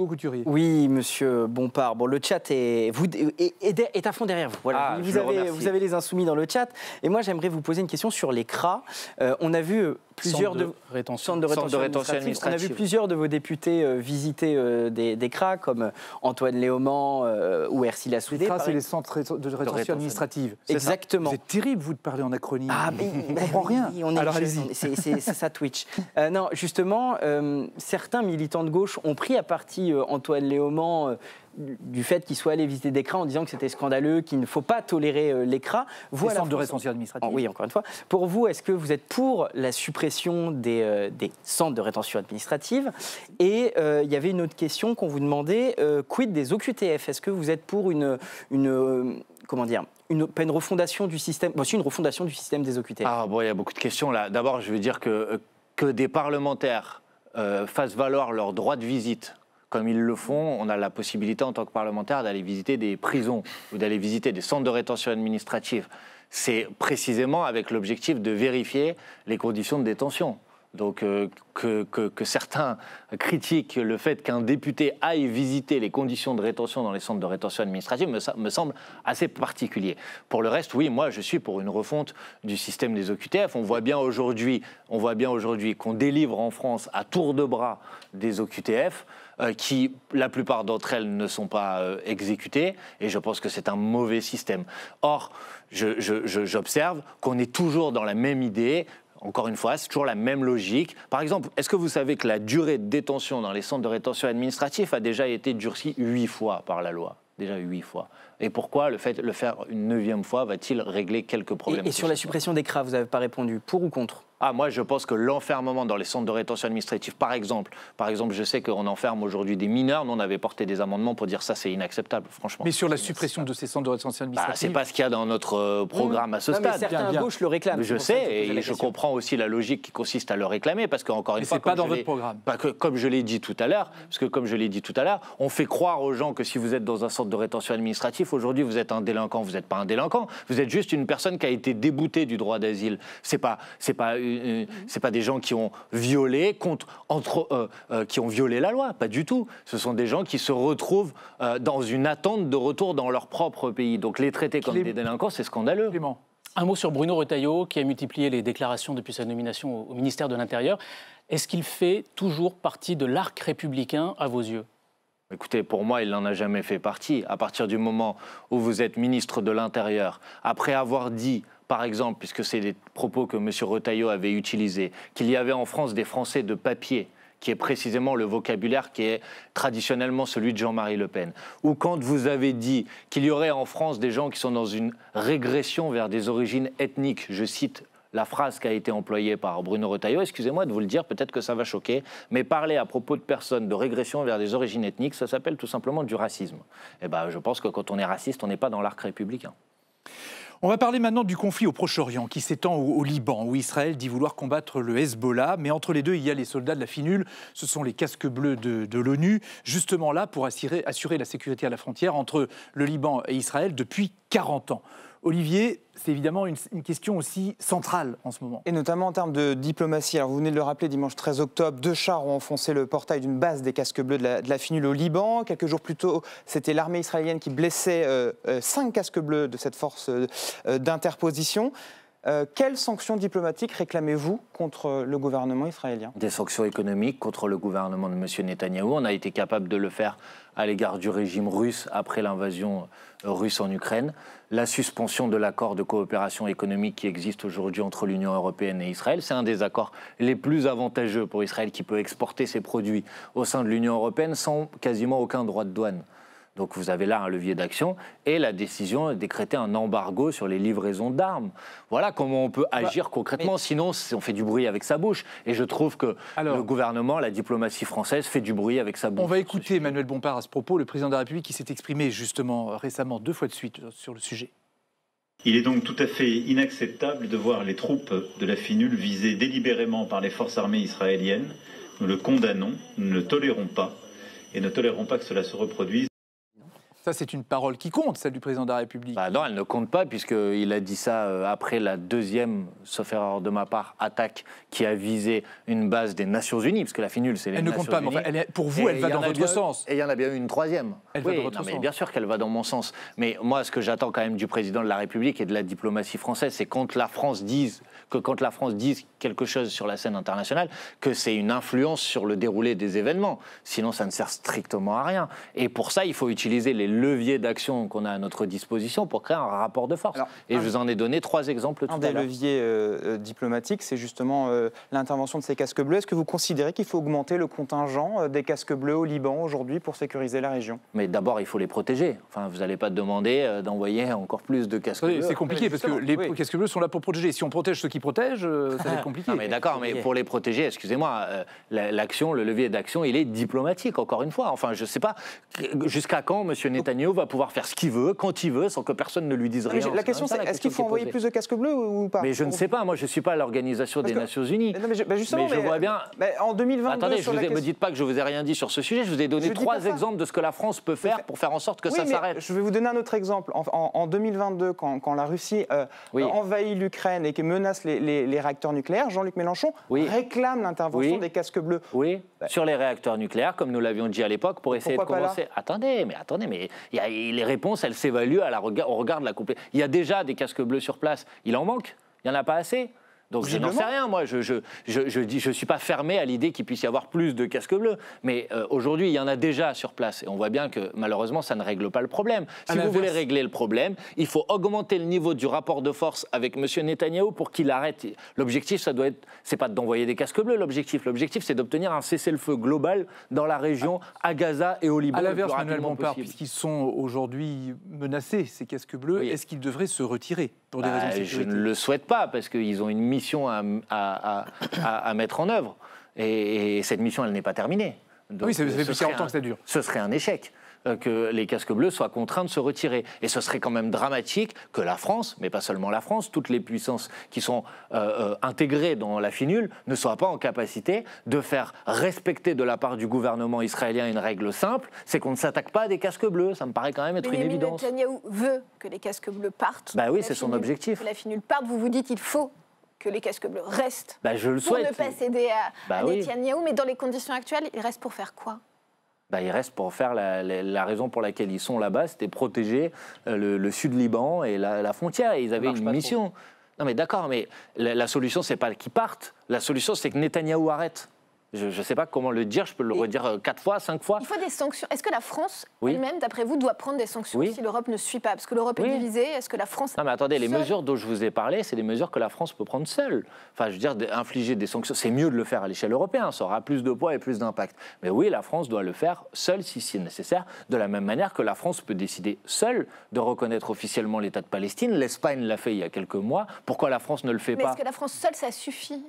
Couturier. Oui, monsieur Bompard. Bon, le chat est à fond derrière vous. Voilà. Vous avez les insoumis dans le chat. Et moi, j'aimerais vous poser une question sur les CRA. On a vu plusieurs centres de rétention administrative. On a vu plusieurs de vos députés visiter des CRA, comme Antoine Léaumont ou Ercila Soudé. Les CRA, c'est les centres de rétention administrative. Exactement. Vous êtes terrible, vous, de parler en acronyme. On ne comprend rien. Alors allez-y. C'est ça Twitch. Non, justement, certains militants de gauche ont pris à partie Antoine Léaumont du fait qu'il soit allé visiter des CRA en disant que c'était scandaleux, qu'il ne faut pas tolérer les CRA. Les centres de rétention administrative. Oui, encore une fois. Pour vous, est-ce que vous êtes pour la suppression des centres de rétention administrative? Et il y avait une autre question qu'on vous demandait, quid des OQTF? Est-ce que vous êtes pour une refondation du système, une refondation du système des OQTF? Il y a beaucoup de questions là. D'abord, je veux dire que des parlementaires fassent valoir leur droit de visite, comme ils le font, on a la possibilité en tant que parlementaire d'aller visiter des prisons ou d'aller visiter des centres de rétention administrative. C'est précisément avec l'objectif de vérifier les conditions de détention. Donc que certains critiquent le fait qu'un député aille visiter les conditions de rétention dans les centres de rétention administrative me semble assez particulier. Pour le reste, oui, moi je suis pour une refonte du système des OQTF. On voit bien aujourd'hui qu'on délivre en France à tour de bras des OQTF qui, la plupart d'entre elles, ne sont pas exécutées, et je pense que c'est un mauvais système. Or, j'observe qu'on est toujours dans la même idée. Encore une fois, c'est toujours la même logique. Par exemple, est-ce que vous savez que la durée de détention dans les centres de rétention administrative a déjà été durcie 8 fois par la loi? Déjà 8 fois. Et pourquoi le faire une 9e fois va-t-il régler quelques problèmes? Et sur la suppression des CRA, vous n'avez pas répondu. Pour ou contre? Moi, je pense que l'enfermement dans les centres de rétention administrative, par exemple, je sais qu'on enferme aujourd'hui des mineurs. Nous, on avait porté des amendements pour dire ça, c'est inacceptable, franchement. Mais sur la suppression de ces centres de rétention administrative, c'est pas ce qu'il y a dans notre programme à ce stade. Mais certains à gauche le réclament. Je sais, et je comprends aussi la logique qui consiste à le réclamer, parce qu'encore une fois, c'est pas dans votre programme. Comme je l'ai dit tout à l'heure, on fait croire aux gens que si vous êtes dans un centre de rétention administrative, aujourd'hui, vous êtes un délinquant. Vous n'êtes pas un délinquant. Vous êtes juste une personne qui a été déboutée du droit d'asile. C'est pas des gens qui ont violé la loi, pas du tout. Ce sont des gens qui se retrouvent dans une attente de retour dans leur propre pays. Donc les traiter comme des délinquants, c'est scandaleux. Clément. Un mot sur Bruno Retailleau, qui a multiplié les déclarations depuis sa nomination au ministère de l'Intérieur. Est-ce qu'il fait toujours partie de l'arc républicain à vos yeux? Écoutez, pour moi, il n'en a jamais fait partie. À partir du moment où vous êtes ministre de l'Intérieur, après avoir dit, par exemple, puisque c'est les propos que M. Retailleau avait utilisés, qu'il y avait en France des Français de papier qui est précisément le vocabulaire qui est traditionnellement celui de Jean-Marie Le Pen. Ou quand vous avez dit qu'il y aurait en France des gens qui sont dans une régression vers des origines ethniques, je cite la phrase qui a été employée par Bruno Retailleau, excusez-moi de vous le dire, peut-être que ça va choquer, mais parler à propos de personnes de régression vers des origines ethniques, ça s'appelle tout simplement du racisme. Et ben, je pense que quand on est raciste, on n'est pas dans l'arc républicain. On va parler maintenant du conflit au Proche-Orient qui s'étend au Liban, où Israël dit vouloir combattre le Hezbollah. Mais entre les deux, il y a les soldats de la FINUL, ce sont les casques bleus de l'ONU, justement là pour assurer la sécurité à la frontière entre le Liban et Israël depuis 40 ans. Olivier, c'est évidemment une question aussi centrale en ce moment. Et notamment en termes de diplomatie. Alors vous venez de le rappeler, dimanche 13 octobre, 2 chars ont enfoncé le portail d'une base des casques bleus de la FINUL au Liban. Quelques jours plus tôt, c'était l'armée israélienne qui blessait 5 casques bleus de cette force d'interposition. Quelles sanctions diplomatiques réclamez-vous contre le gouvernement israélien? Des sanctions économiques contre le gouvernement de M. Netanyahou. On a été capable de le faire à l'égard du régime russe après l'invasion russe en Ukraine. La suspension de l'accord de coopération économique qui existe aujourd'hui entre l'Union européenne et Israël. C'est un des accords les plus avantageux pour Israël qui peut exporter ses produits au sein de l'Union européenne sans quasiment aucun droit de douane. Donc vous avez là un levier d'action et la décision de décréter un embargo sur les livraisons d'armes. Voilà comment on peut agir concrètement, sinon on fait du bruit avec sa bouche. Et je trouve que le gouvernement, la diplomatie française fait du bruit avec sa bouche. On va écouter Emmanuel Bompard à ce propos, le président de la République qui s'est exprimé justement récemment 2 fois de suite sur le sujet. Il est donc tout à fait inacceptable de voir les troupes de la FINUL visées délibérément par les forces armées israéliennes. Nous le condamnons, nous ne le tolérons pas et ne tolérons pas que cela se reproduise. Ça, c'est une parole qui compte, celle du président de la République. Bah non, elle ne compte pas, puisqu'il a dit ça après la deuxième, sauf erreur de ma part, attaque qui a visé une base des Nations Unies, parce que la FINUL, c'est les Nations Unies. Elle ne compte pas, mais enfin, pour vous, elle va dans votre sens. Et il y en a bien eu une troisième. Elle va dans votre sens. Mais bien sûr qu'elle va dans mon sens. Mais moi, ce que j'attends quand même du président de la République et de la diplomatie française, c'est quand la France dise quelque chose sur la scène internationale, que c'est une influence sur le déroulé des événements. Sinon, ça ne sert strictement à rien. Et pour ça, il faut utiliser les leviers d'action qu'on a à notre disposition pour créer un rapport de force. Alors, je vous en ai donné 3 exemples tout à l'heure. Un des leviers diplomatiques, c'est justement l'intervention de ces casques bleus. Est-ce que vous considérez qu'il faut augmenter le contingent des casques bleus au Liban aujourd'hui pour sécuriser la région? Mais d'abord, il faut les protéger. Enfin, vous n'allez pas demander d'envoyer encore plus de casques bleus. C'est compliqué parce que les casques bleus sont là pour protéger. Si on protège ceux qui protègent, ça va être compliqué. Non, mais d'accord, mais pour les protéger, excusez-moi, l'action, le levier d'action, il est diplomatique, encore une fois. Enfin, je ne sais pas jusqu'à quand M. Netanyahou va pouvoir faire ce qu'il veut, quand il veut, sans que personne ne lui dise rien. La question, c'est est-ce qu'il faut envoyer plus de casques bleus ou pas? Mais je ne sais pas, moi je ne suis pas à l'Organisation des Nations Unies. Mais je vois bien... en 2022... Attendez, ne me dites pas que je ne vous ai rien dit sur ce sujet, je vous ai donné 3 exemples de ce que la France peut faire pour faire en sorte que ça s'arrête. Je vais vous donner un autre exemple. En 2022, quand la Russie envahit l'Ukraine et que menace les réacteurs nucléaires, Jean-Luc Mélenchon réclame l'intervention des casques bleus. Oui, sur les réacteurs nucléaires, comme nous l'avions dit à l'époque, pour essayer de commencer... Attendez, mais les réponses, elles s'évaluent au regard de la complexité. Il y a déjà des casques bleus sur place. Il en manque? Il n'y en a pas assez? Donc je n'en sais rien, moi, je suis pas fermé à l'idée qu'il puisse y avoir plus de casques bleus, mais aujourd'hui il y en a déjà sur place et on voit bien que malheureusement ça ne règle pas le problème. Si vous voulez régler le problème, il faut augmenter le niveau du rapport de force avec M. Netanyahou pour qu'il arrête. L'objectif, ça doit être, c'est pas d'envoyer des casques bleus, l'objectif c'est d'obtenir un cessez-le-feu global dans la région, à Gaza et au Liban. À l'inverse, Manuel Bompard, puisqu'ils sont aujourd'hui menacés, ces casques bleus, est-ce qu'ils devraient se retirer pour des raisons de sécurité? Je ne le souhaite pas, parce qu'ils ont une mission à mettre en œuvre. Et cette mission, elle n'est pas terminée. Donc, ça fait plus 40 ans que ça dure. Ce serait un échec que les casques bleus soient contraints de se retirer. Et ce serait quand même dramatique que la France, mais pas seulement la France, toutes les puissances qui sont intégrées dans la FINUL ne soient pas en capacité de faire respecter de la part du gouvernement israélien une règle simple, c'est qu'on ne s'attaque pas à des casques bleus. Ça me paraît quand même être une évidence. Netanyahou veut que les casques bleus partent. Bah oui, c'est son objectif. Que la FINUL parte, vous vous dites qu'il faut que les casques bleus restent je le souhaite. Pour ne pas céder à Netanyahou, mais dans les conditions actuelles, ils restent pour faire quoi? Ils restent pour faire la raison pour laquelle ils sont là-bas, c'était protéger le sud Liban et la frontière. Et ils avaient une mission. Non mais d'accord, mais la solution, c'est pas qu'ils partent. La solution, c'est que Netanyahou arrête. Je ne sais pas comment le dire, je peux le redire 4 fois, 5 fois. Il faut des sanctions. Est-ce que la France elle-même, d'après vous, doit prendre des sanctions si l'Europe ne suit pas? Parce que l'Europe est divisée. Est-ce que la France... Non mais attendez, les mesures dont je vous ai parlé, c'est des mesures que la France peut prendre seule. Enfin, je veux dire, infliger des sanctions, c'est mieux de le faire à l'échelle européenne, ça aura plus de poids et plus d'impact. Mais oui, la France doit le faire seule si c'est nécessaire, de la même manière que la France peut décider seule de reconnaître officiellement l'État de Palestine. L'Espagne l'a fait il y a quelques mois. Pourquoi la France ne le fait pas? Est-ce que la France seule, ça suffit?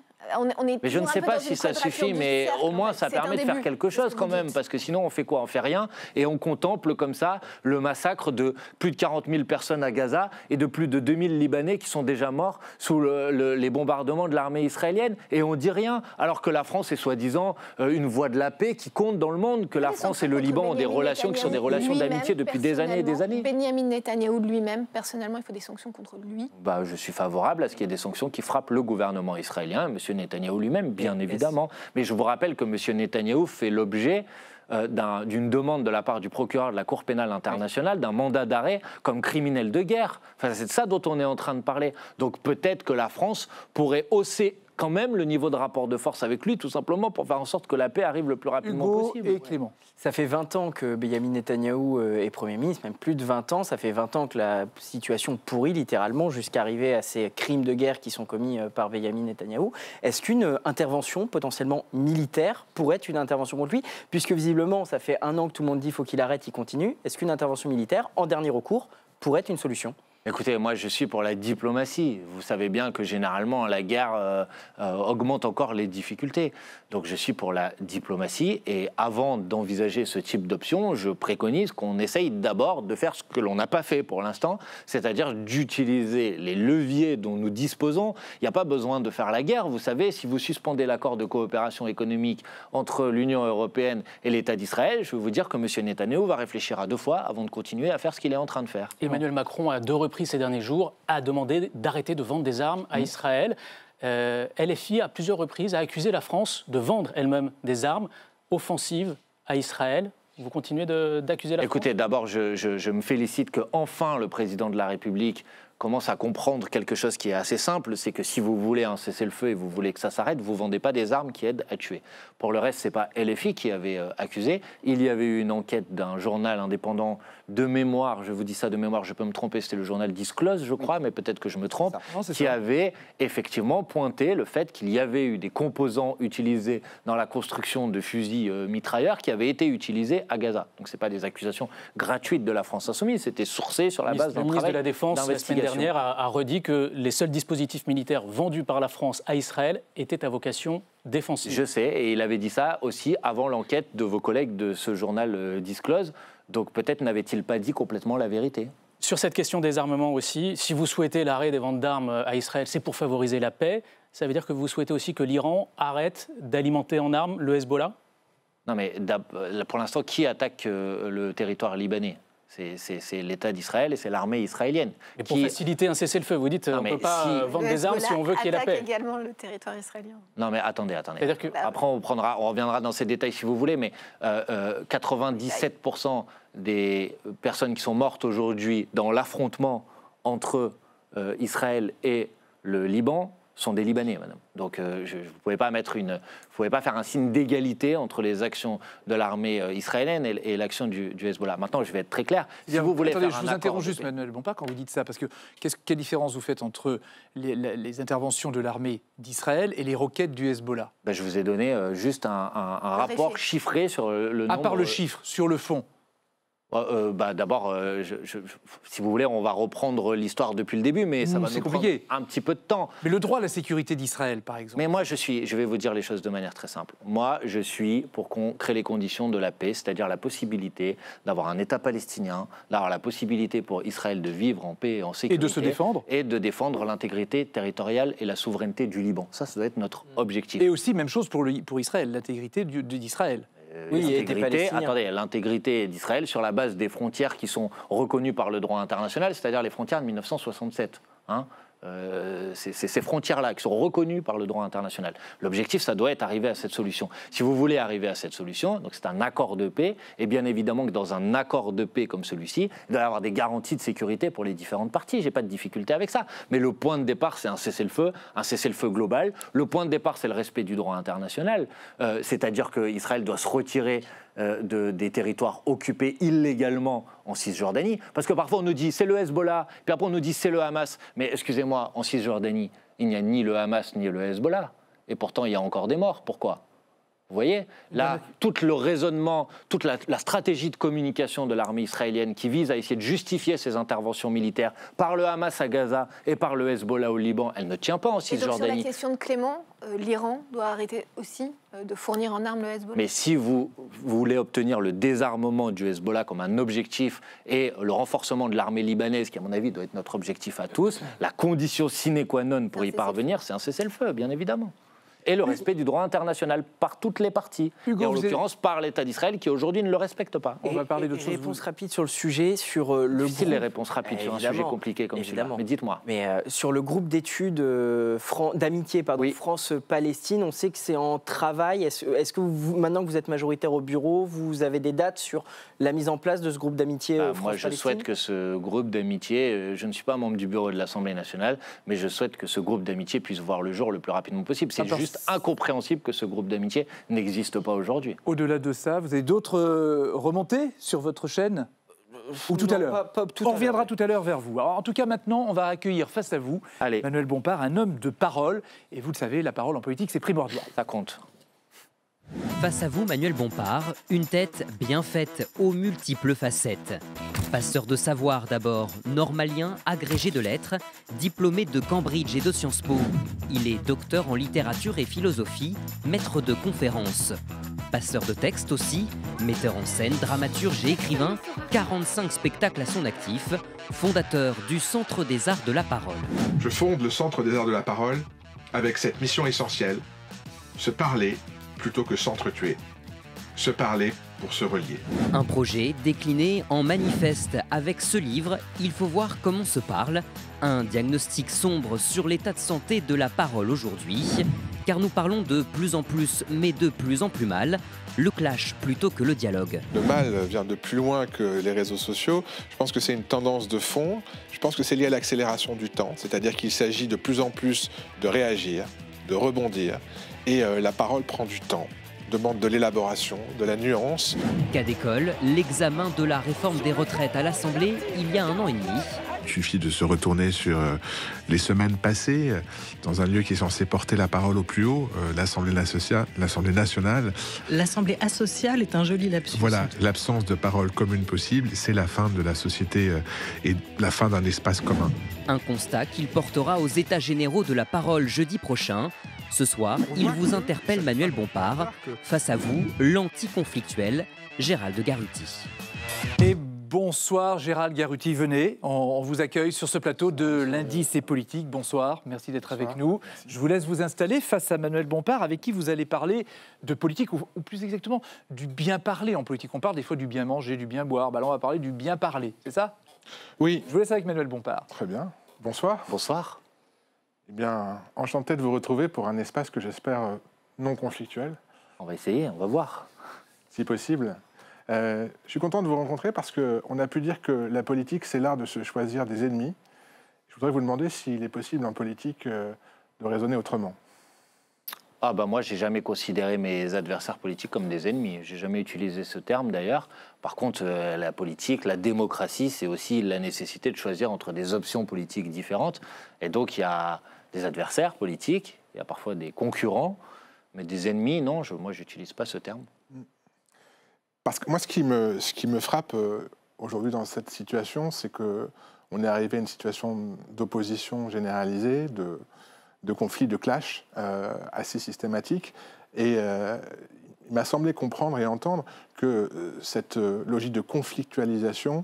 Mais je ne sais pas si ça suffit, mais au moins ça permet de faire quelque chose quand même, parce que sinon on fait quoi? On fait rien et on contemple comme ça le massacre de plus de 40 000 personnes à Gaza et de plus de 2000 Libanais qui sont déjà morts sous les bombardements de l'armée israélienne, et on dit rien, alors que la France est soi-disant une voie de la paix qui compte dans le monde, que la France et le Liban ont des relations qui sont des relations d'amitié depuis des années et des années. Benyamin Netanyahou lui-même, personnellement, il faut des sanctions contre lui. Je suis favorable à ce qu'il y ait des sanctions qui frappent le gouvernement israélien, M. Netanyahou lui-même, bien évidemment. Mais je vous rappelle que M. Netanyahou fait l'objet d'une demande de la part du procureur de la Cour pénale internationale, d'un mandat d'arrêt comme criminel de guerre. Enfin, c'est de ça dont on est en train de parler. Donc peut-être que la France pourrait hausser quand même le niveau de rapport de force avec lui, tout simplement pour faire en sorte que la paix arrive le plus rapidement possible. Et Clément. Ça fait 20 ans que Benyamin Netanyahou est Premier ministre, même plus de 20 ans. Ça fait 20 ans que la situation pourrit littéralement jusqu'à arriver à ces crimes de guerre qui sont commis par Benyamin Netanyahou. Est-ce qu'une intervention potentiellement militaire pourrait être une intervention contre lui? Puisque visiblement, ça fait 1 an que tout le monde dit qu'il faut qu'il arrête, il continue. Est-ce qu'une intervention militaire, en dernier recours, pourrait être une solution? Écoutez, moi je suis pour la diplomatie. Vous savez bien que généralement la guerre augmente encore les difficultés. Donc je suis pour la diplomatie, et avant d'envisager ce type d'option, je préconise qu'on essaye d'abord de faire ce que l'on n'a pas fait pour l'instant, c'est-à-dire d'utiliser les leviers dont nous disposons. Il n'y a pas besoin de faire la guerre. Vous savez, si vous suspendez l'accord de coopération économique entre l'Union européenne et l'État d'Israël, je vais vous dire que M. Netanyahou va réfléchir à 2 fois avant de continuer à faire ce qu'il est en train de faire. Emmanuel Macron, à 2 reprises ces derniers jours, a demandé d'arrêter de vendre des armes à Israël. LFI, à plusieurs reprises, a accusé la France de vendre elle-même des armes offensives à Israël. Vous continuez d'accuser la France? Écoutez, d'abord, je me félicite qu'enfin le président de la République commence à comprendre quelque chose qui est assez simple, c'est que si vous voulez un cessez-le-feu et vous voulez que ça s'arrête, vous ne vendez pas des armes qui aident à tuer. Pour le reste, ce n'est pas LFI qui avait accusé. Il y avait eu une enquête d'un journal indépendant de mémoire, je vous dis ça de mémoire, je peux me tromper, c'était le journal Disclose, je crois, mais peut-être que je me trompe, qui avait effectivement pointé le fait qu'il y avait eu des composants utilisés dans la construction de fusils mitrailleurs qui avaient été utilisés à Gaza. Donc ce n'est pas des accusations gratuites de la France insoumise, c'était sourcé sur la base d'un travail d'investigation. Le ministre de la Défense, la semaine dernière, a redit que les seuls dispositifs militaires vendus par la France à Israël étaient à vocation défensive. Je sais, et il avait dit ça aussi avant l'enquête de vos collègues de ce journal Disclose. Donc peut-être n'avait-il pas dit complètement la vérité. Sur cette question des armements aussi, si vous souhaitez l'arrêt des ventes d'armes à Israël, c'est pour favoriser la paix. Ça veut dire que vous souhaitez aussi que l'Iran arrête d'alimenter en armes le Hezbollah? Non mais pour l'instant, qui attaque le territoire libanais? C'est l'État d'Israël et c'est l'armée israélienne. Et pour faciliter un cessez-le-feu, vous dites qu'on ne peut pas vendre des armes si on veut qu'il y ait la paix. Également le territoire israélien. Non mais attendez. Que... Après on reviendra dans ces détails si vous voulez, mais 97% des personnes qui sont mortes aujourd'hui dans l'affrontement entre Israël et le Liban sont des Libanais, madame. Donc, vous ne pouvez pas faire un signe d'égalité entre les actions de l'armée israélienne et l'action du Hezbollah. Maintenant, je vais être très clair. Si vous voulez je vous interromps juste, Manuel Bompard, quand vous dites ça, parce que quelle différence vous faites entre les interventions de l'armée d'Israël et les roquettes du Hezbollah? Je vous ai donné juste un rapport chiffré sur le nombre... À part le chiffre, sur le fond. D'abord, si vous voulez, on va reprendre l'histoire depuis le début, mais ça va nous prendre un petit peu de temps. Mais le droit à la sécurité d'Israël, par exemple. Mais moi, je vais vous dire les choses de manière très simple. Moi, je suis pour qu'on crée les conditions de la paix, c'est-à-dire la possibilité d'avoir un État palestinien, d'avoir la possibilité pour Israël de vivre en paix et en sécurité. Et de se défendre. Et de défendre l'intégrité territoriale et la souveraineté du Liban. Ça doit être notre objectif. Et aussi, même chose pour Israël, l'intégrité d'Israël. L'intégrité d'Israël sur la base des frontières qui sont reconnues par le droit international, c'est-à-dire les frontières de 1967. ces frontières-là qui sont reconnues par le droit international. L'objectif, ça doit être d'arriver à cette solution. Si vous voulez arriver à cette solution, donc c'est un accord de paix, et bien évidemment que dans un accord de paix comme celui-ci, il doit y avoir des garanties de sécurité pour les différentes parties. J'ai pas de difficulté avec ça. Mais le point de départ, c'est un cessez-le-feu global. Le point de départ, c'est le respect du droit international, c'est-à-dire qu'Israël doit se retirer des territoires occupés illégalement en Cisjordanie. Parce que parfois on nous dit c'est le Hezbollah, puis après on nous dit c'est le Hamas. Mais excusez-moi, en Cisjordanie, il n'y a ni le Hamas ni le Hezbollah. Et pourtant il y a encore des morts. Pourquoi ? Vous voyez, là, tout le raisonnement, toute la stratégie de communication de l'armée israélienne qui vise à essayer de justifier ses interventions militaires par le Hamas à Gaza et par le Hezbollah au Liban, elle ne tient pas en Cisjordanie. Et donc sur la question de Clément, l'Iran doit arrêter aussi de fournir en armes le Hezbollah. Mais si vous voulez obtenir le désarmement du Hezbollah comme un objectif et le renforcement de l'armée libanaise, qui à mon avis doit être notre objectif à tous, la condition sine qua non pour y parvenir, c'est un cessez-le-feu, bien évidemment. Et le respect du droit international par toutes les parties. Hugo, et en l'occurrence par l'État d'Israël qui aujourd'hui ne le respecte pas. On va parler d'autre chose. Réponse rapide sur le sujet, sur le difficile les réponses rapides sur un sujet compliqué comme celui-là. Mais dites-moi. Mais sur le groupe d'études d'amitié, France-Palestine, on sait que c'est en travail. Est-ce que maintenant que vous êtes majoritaire au bureau, vous avez des dates sur la mise en place de ce groupe d'amitié France-Palestine ? Moi, je souhaite que ce groupe d'amitié, je ne suis pas membre du bureau de l'Assemblée nationale, mais je souhaite que ce groupe d'amitié puisse voir le jour le plus rapidement possible. C'est juste incompréhensible que ce groupe d'amitié n'existe pas aujourd'hui. Au-delà de ça, vous avez d'autres remontées sur votre chaîne ou tout à l'heure? On reviendra tout à l'heure vers vous. Alors, en tout cas, maintenant, on va accueillir face à vous, Manuel Bompard, un homme de parole. Et vous le savez, la parole en politique, c'est primordial. Ça compte. Face à vous, Manuel Bompard, une tête bien faite aux multiples facettes. Passeur de savoir d'abord, normalien, agrégé de lettres, diplômé de Cambridge et de Sciences Po. Il est docteur en littérature et philosophie, maître de conférences. Passeur de textes aussi, metteur en scène, dramaturge et écrivain, 45 spectacles à son actif, fondateur du Centre des Arts de la Parole. Je fonde le Centre des Arts de la Parole avec cette mission essentielle, se parler plutôt que s'entretuer. Se parler pour se relier. Un projet décliné en manifeste avec ce livre, Il faut voir comment se parle, un diagnostic sombre sur l'état de santé de la parole aujourd'hui, car nous parlons de plus en plus, mais de plus en plus mal, le clash plutôt que le dialogue. Le mal vient de plus loin que les réseaux sociaux. Je pense que c'est une tendance de fond. Je pense que c'est lié à l'accélération du temps, c'est-à-dire qu'il s'agit de plus en plus de réagir, de rebondir, et la parole prend du temps, demande de l'élaboration, de la nuance. Cas d'école, l'examen de la réforme des retraites à l'Assemblée il y a 1 an et demi. Il suffit de se retourner sur les semaines passées, dans un lieu qui est censé porter la parole au plus haut, l'Assemblée nationale. L'Assemblée asociale est un joli lapsus. Voilà, l'absence de parole commune possible, c'est la fin de la société et la fin d'un espace commun. Un constat qu'il portera aux États généraux de la parole jeudi prochain. Ce soir, il vous interpelle Manuel Bompard. Face à vous, l'anticonflictuel Gérald Garuti. Et bonsoir Gérald Garuti, venez, on vous accueille sur ce plateau de l'Indice et politique. Bonsoir, merci d'être avec nous. Merci. Je vous laisse vous installer face à Manuel Bompard, avec qui vous allez parler de politique, ou plus exactement du bien parler en politique. On parle des fois du bien manger, du bien boire, là on va parler du bien parler, c'est ça? Oui. Je vous laisse avec Manuel Bompard. Très bien, bonsoir. Bonsoir. Eh bien, enchanté de vous retrouver pour un espace que j'espère non conflictuel. On va essayer, on va voir. Si possible. Je suis content de vous rencontrer parce qu'on a pu dire que la politique, c'est l'art de se choisir des ennemis. Je voudrais vous demander s'il est possible en politique de raisonner autrement. Moi, j'ai jamais considéré mes adversaires politiques comme des ennemis. J'ai jamais utilisé ce terme d'ailleurs. Par contre, la politique, la démocratie, c'est aussi la nécessité de choisir entre des options politiques différentes. Et donc, il y a des adversaires politiques, il y a parfois des concurrents, mais des ennemis, non, moi, j'utilise pas ce terme. Parce que moi, ce qui me frappe aujourd'hui dans cette situation, c'est qu'on est arrivé à une situation d'opposition généralisée, de conflits, de clash assez systématiques. Et il m'a semblé comprendre et entendre que cette logique de conflictualisation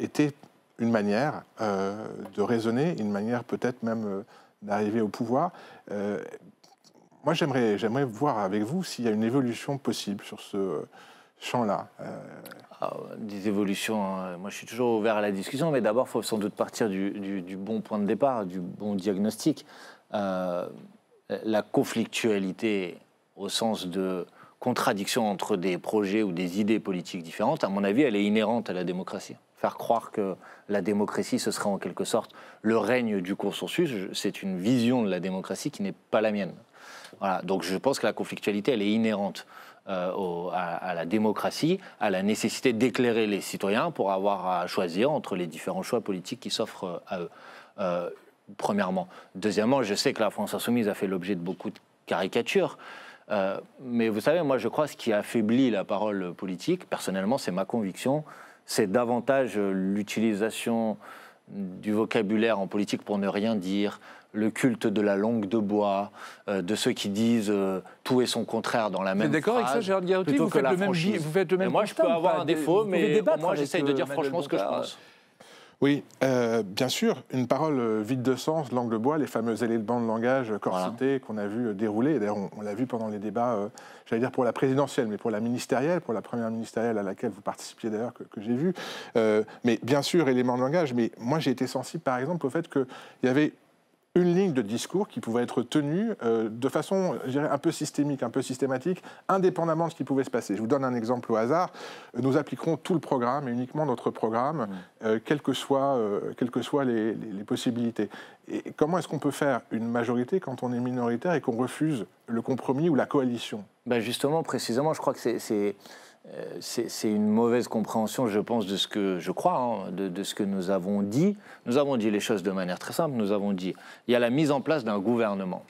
était une manière de raisonner, une manière peut-être même d'arriver au pouvoir. Moi, j'aimerais voir avec vous s'il y a une évolution possible sur champ-là. Des évolutions, hein. Moi je suis toujours ouvert à la discussion, mais d'abord il faut sans doute partir du bon point de départ, du bon diagnostic. La conflictualité au sens de contradiction entre des projets ou des idées politiques différentes, à mon avis, elle est inhérente à la démocratie. Faire croire que la démocratie, ce serait en quelque sorte le règne du consensus, c'est une vision de la démocratie qui n'est pas la mienne. Voilà. Donc je pense que la conflictualité, elle est inhérente à la démocratie, à la nécessité d'éclairer les citoyens pour avoir à choisir entre les différents choix politiques qui s'offrent à eux. Premièrement. Deuxièmement, je sais que la France Insoumise a fait l'objet de beaucoup de caricatures. Mais vous savez, moi je crois que ce qui affaiblit la parole politique, personnellement c'est ma conviction, c'est davantage l'utilisation du vocabulaire en politique pour ne rien dire, le culte de la langue de bois, de ceux qui disent tout et son contraire dans la même phrase. Vous êtes d'accord avec ça, Gérald Garouti? Vous faites le même moi je peux avoir un défaut, mais moi j'essaye de dire franchement ce que je pense. Oui, bien sûr, une parole vide de sens, langue de bois, les fameux éléments de langage corsetés qu'on a vu dérouler. D'ailleurs, on l'a vu pendant les débats, j'allais dire pour la présidentielle, mais pour la ministérielle, pour la première ministérielle à laquelle vous participiez d'ailleurs, que j'ai vu. Mais bien sûr, éléments de langage, mais moi j'ai été sensible par exemple au fait qu'il y avait une ligne de discours qui pouvait être tenue de façon, je dirais, un peu systémique, un peu systématique, indépendamment de ce qui pouvait se passer. Je vous donne un exemple au hasard. Nous appliquerons tout le programme et uniquement notre programme, quelles que soient les possibilités. Et comment est-ce qu'on peut faire une majorité quand on est minoritaire et qu'on refuse le compromis ou la coalition? Ben justement, précisément, je crois que c'est une mauvaise compréhension, je pense, de ce que je crois, de ce que nous avons dit. Nous avons dit les choses de manière très simple. Nous avons dit il y a la mise en place d'un gouvernement.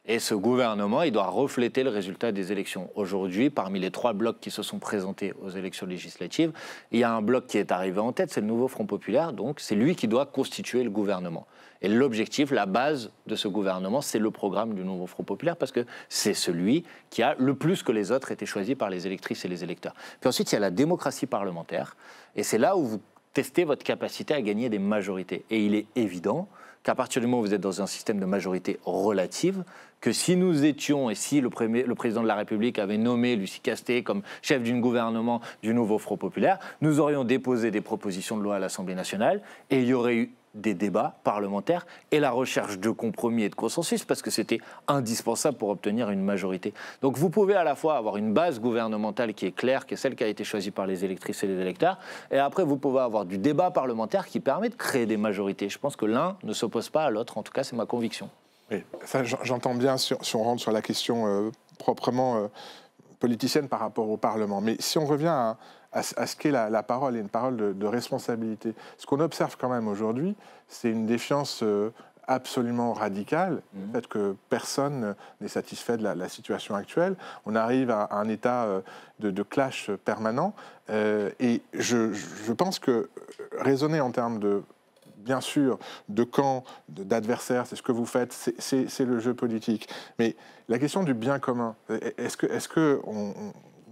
Et ce gouvernement, il doit refléter le résultat des élections. Aujourd'hui, parmi les 3 blocs qui se sont présentés aux élections législatives, il y a un bloc qui est arrivé en tête, c'est le Nouveau Front Populaire. Donc, c'est lui qui doit constituer le gouvernement. Et l'objectif, la base de ce gouvernement, c'est le programme du Nouveau Front Populaire, parce que c'est celui qui a, le plus que les autres, été choisi par les électrices et les électeurs. Puis ensuite, il y a la démocratie parlementaire, et c'est là où vous testez votre capacité à gagner des majorités. Et il est évident qu'à partir du moment où vous êtes dans un système de majorité relative, que si nous étions, et si le président de la République avait nommé Lucie Castet comme chef d'un gouvernement du Nouveau Front Populaire, nous aurions déposé des propositions de loi à l'Assemblée nationale, et il y aurait eu des débats parlementaires et la recherche de compromis et de consensus, parce que c'était indispensable pour obtenir une majorité. Donc vous pouvez à la fois avoir une base gouvernementale qui est claire, qui est celle qui a été choisie par les électrices et les électeurs, et après vous pouvez avoir du débat parlementaire qui permet de créer des majorités. Je pense que l'un ne s'oppose pas à l'autre, en tout cas c'est ma conviction. Oui, ça j'entends bien si on rentre sur la question proprement politicienne par rapport au Parlement. Mais si on revient à ce qu'est la parole, et une parole de responsabilité, ce qu'on observe quand même aujourd'hui, c'est une défiance absolument radicale, le fait que personne n'est satisfait de la situation actuelle. On arrive à un état de clash permanent. Et je pense que raisonner en termes de, bien sûr, de camp, d'adversaire, c'est ce que vous faites, c'est le jeu politique. Mais la question du bien commun, est-ce que vous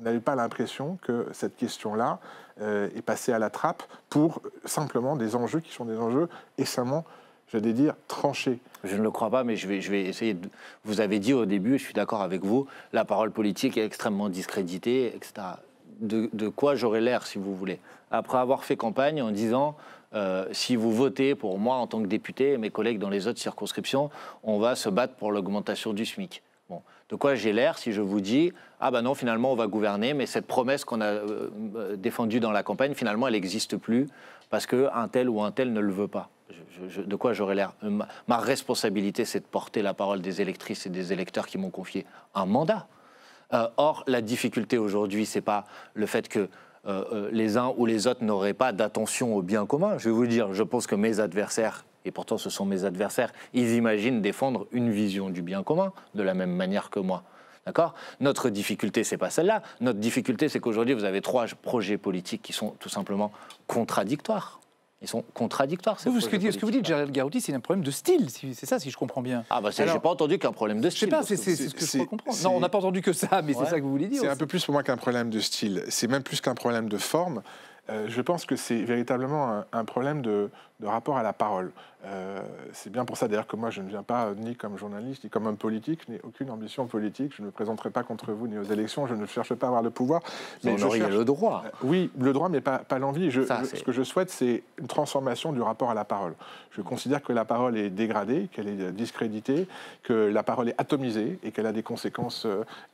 n'avez pas l'impression que cette question-là est passée à la trappe pour simplement des enjeux qui sont des enjeux extrêmement, j'allais dire, tranchés? Je ne le crois pas, mais je vais essayer de... Vous avez dit au début, je suis d'accord avec vous, la parole politique est extrêmement discréditée, etc. De quoi j'aurais l'air, si vous voulez? Après avoir fait campagne en disant... si vous votez pour moi en tant que député et mes collègues dans les autres circonscriptions, on va se battre pour l'augmentation du SMIC. Bon. De quoi j'ai l'air si je vous dis « Ah ben non, finalement, on va gouverner, mais cette promesse qu'on a défendue dans la campagne, finalement, elle n'existe plus parce qu'un tel ou un tel ne le veut pas. » De quoi j'aurais l'air? Ma responsabilité, c'est de porter la parole des électrices et des électeurs qui m'ont confié un mandat. Or, la difficulté aujourd'hui, ce n'est pas le fait que les uns ou les autres n'auraient pas d'attention au bien commun. Je vais vous dire, je pense que mes adversaires, et pourtant ce sont mes adversaires, ils imaginent défendre une vision du bien commun de la même manière que moi. D'accord? Notre difficulté, ce n'est pas celle-là. Notre difficulté, c'est qu'aujourd'hui, vous avez 3 projets politiques qui sont tout simplement contradictoires. Ils sont contradictoires, ces ce que vous dites, Gérald Garouti, c'est un problème de style, c'est ça, si je comprends bien. Ah, bah, j'ai pas entendu qu'un problème de style. Je sais pas, c'est ce que je peux comprendre. Non, on n'a pas entendu que ça, mais c'est ça que vous voulez dire. C'est un peu plus pour moi qu'un problème de style. C'est même plus qu'un problème de forme. Je pense que c'est véritablement un problème de de rapport à la parole. C'est bien pour ça d'ailleurs que moi je ne viens pas ni comme journaliste, ni comme homme politique, je n'ai aucune ambition politique, je ne me présenterai pas contre vous ni aux élections, je ne cherche pas à avoir le pouvoir. Mais vous auriez le droit. Oui, le droit, mais pas l'envie. Ce que je souhaite, c'est une transformation du rapport à la parole. Je considère que la parole est dégradée, qu'elle est discréditée, que la parole est atomisée et qu'elle a des conséquences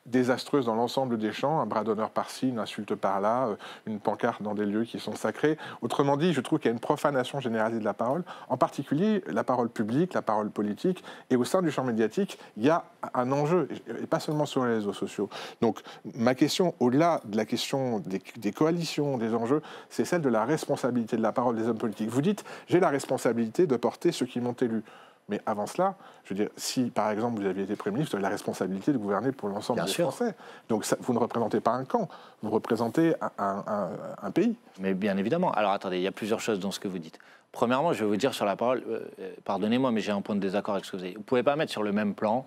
désastreuses dans l'ensemble des champs, un bras d'honneur par-ci, une insulte par-là, une pancarte dans des lieux qui sont sacrés. Autrement dit, je trouve qu'il y a une profanation généralisée de la parole, en particulier la parole publique, la parole politique, et au sein du champ médiatique, il y a un enjeu, et pas seulement sur les réseaux sociaux. Donc ma question, au-delà de la question des coalitions, des enjeux, c'est celle de la responsabilité de la parole des hommes politiques. Vous dites, j'ai la responsabilité de porter ceux qui m'ont élu. Mais avant cela, je veux dire, si par exemple vous aviez été Premier ministre, vous avez la responsabilité de gouverner pour l'ensemble des Français. Donc ça, vous ne représentez pas un camp, vous représentez un pays. Mais bien évidemment. Alors attendez, il y a plusieurs choses dans ce que vous dites. Premièrement, je vais vous dire sur la parole, pardonnez-moi, mais j'ai un point de désaccord avec ce que vous avez dit. Vous ne pouvez pas mettre sur le même plan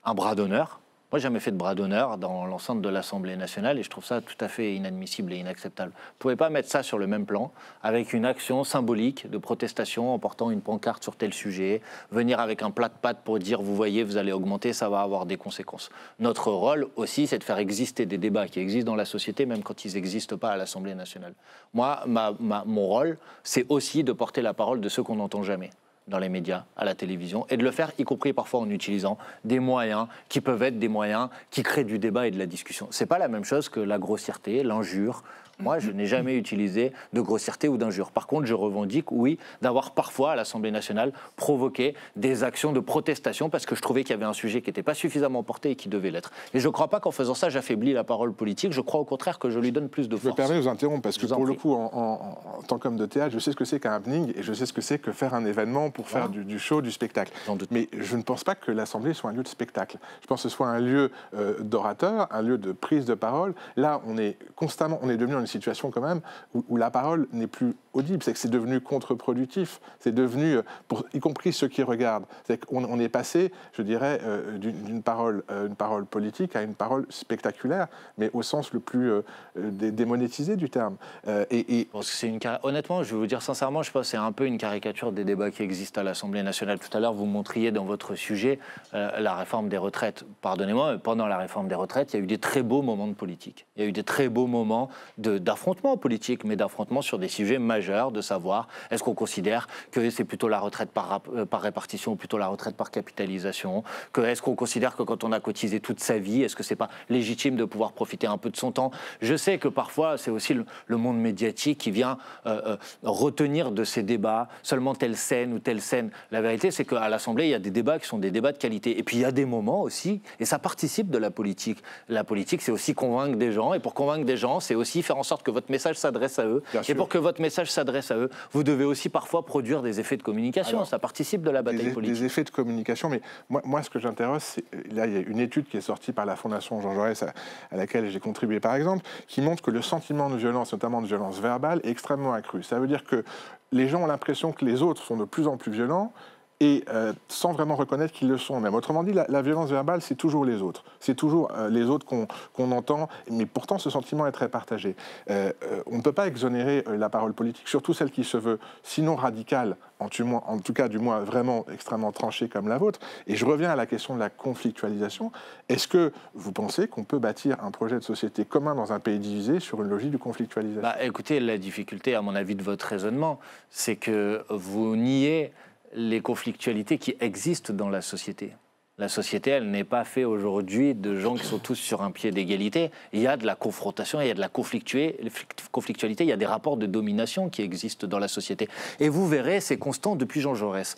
un bras d'honneur. Moi, j'ai jamais fait de bras d'honneur dans l'enceinte de l'Assemblée nationale et je trouve ça tout à fait inadmissible et inacceptable. Vous ne pouvez pas mettre ça sur le même plan avec une action symbolique de protestation en portant une pancarte sur tel sujet, venir avec un plat de pâtes pour dire, vous voyez, vous allez augmenter, ça va avoir des conséquences. Notre rôle aussi, c'est de faire exister des débats qui existent dans la société, même quand ils n'existent pas à l'Assemblée nationale. Moi, mon rôle, c'est aussi de porter la parole de ceux qu'on n'entend jamais dans les médias, à la télévision, et de le faire, y compris parfois en utilisant des moyens qui peuvent être des moyens qui créent du débat et de la discussion. C'est pas la même chose que la grossièreté, l'injure. Moi, je n'ai jamais utilisé de grossièreté ou d'injure. Par contre, je revendique, oui, d'avoir parfois, à l'Assemblée nationale, provoqué des actions de protestation parce que je trouvais qu'il y avait un sujet qui n'était pas suffisamment porté et qui devait l'être. Et je ne crois pas qu'en faisant ça, j'affaiblis la parole politique. Je crois au contraire que je lui donne plus de force. Je me permets de vous interrompre parce que pour le coup, en tant qu'homme de théâtre, je sais ce que c'est qu'un happening et je sais ce que c'est que faire un événement pour faire du show, du spectacle. Mais je ne pense pas que l'Assemblée soit un lieu de spectacle. Je pense que ce soit un lieu d'orateur, un lieu de prise de parole. Là, on est devenu dans une situation quand même où la parole n'est plus audible. C'est que c'est devenu contre-productif. C'est devenu, y compris ceux qui regardent. C'est qu'on est passé, je dirais, d'une parole politique à une parole spectaculaire, mais au sens le plus démonétisé du terme. Honnêtement, je vais vous dire sincèrement, je pense que c'est un peu une caricature des débats qui existent à l'Assemblée nationale. Tout à l'heure, vous montriez dans votre sujet la réforme des retraites. Pardonnez-moi, mais pendant la réforme des retraites, il y a eu des très beaux moments de politique. Il y a eu des très beaux moments d'affrontement politique, mais d'affrontement sur des sujets majeurs, de savoir est-ce qu'on considère que c'est plutôt la retraite par répartition ou plutôt la retraite par capitalisation, est-ce qu'on considère que quand on a cotisé toute sa vie, est-ce que c'est pas légitime de pouvoir profiter un peu de son temps. Je sais que parfois, c'est aussi le monde médiatique qui vient retenir de ces débats seulement telle scène ou telle scène. La vérité, c'est qu'à l'Assemblée, il y a des débats qui sont des débats de qualité. Et puis, il y a des moments aussi, et ça participe de la politique. La politique, c'est aussi convaincre des gens, et pour convaincre des gens, c'est aussi faire en sorte que votre message s'adresse à eux. Et pour que votre message s'adresse à eux, vous devez aussi parfois produire des effets de communication. Alors, ça participe de la bataille politique. Des effets de communication, mais moi ce que j'interroge, c'est, là, il y a une étude qui est sortie par la Fondation Jean Jaurès, à laquelle j'ai contribué par exemple, qui montre que le sentiment de violence, notamment de violence verbale, est extrêmement accru. Ça veut dire que les gens ont l'impression que les autres sont de plus en plus violents, et sans vraiment reconnaître qu'ils le sont même. Autrement dit, la violence verbale, c'est toujours les autres. C'est toujours les autres qu'on entend, mais pourtant ce sentiment est très partagé. On ne peut pas exonérer la parole politique, surtout celle qui se veut, sinon radicale, en tout cas du moins vraiment extrêmement tranchée comme la vôtre. Et je reviens à la question de la conflictualisation. Est-ce que vous pensez qu'on peut bâtir un projet de société commun dans un pays divisé sur une logique de conflictualisation ? Écoutez, la difficulté, à mon avis, de votre raisonnement, c'est que vous niez les conflictualités qui existent dans la société. La société, elle n'est pas faite aujourd'hui de gens qui sont tous sur un pied d'égalité. Il y a de la confrontation, il y a de la conflictualité, il y a des rapports de domination qui existent dans la société. Et vous verrez, c'est constant depuis Jean Jaurès.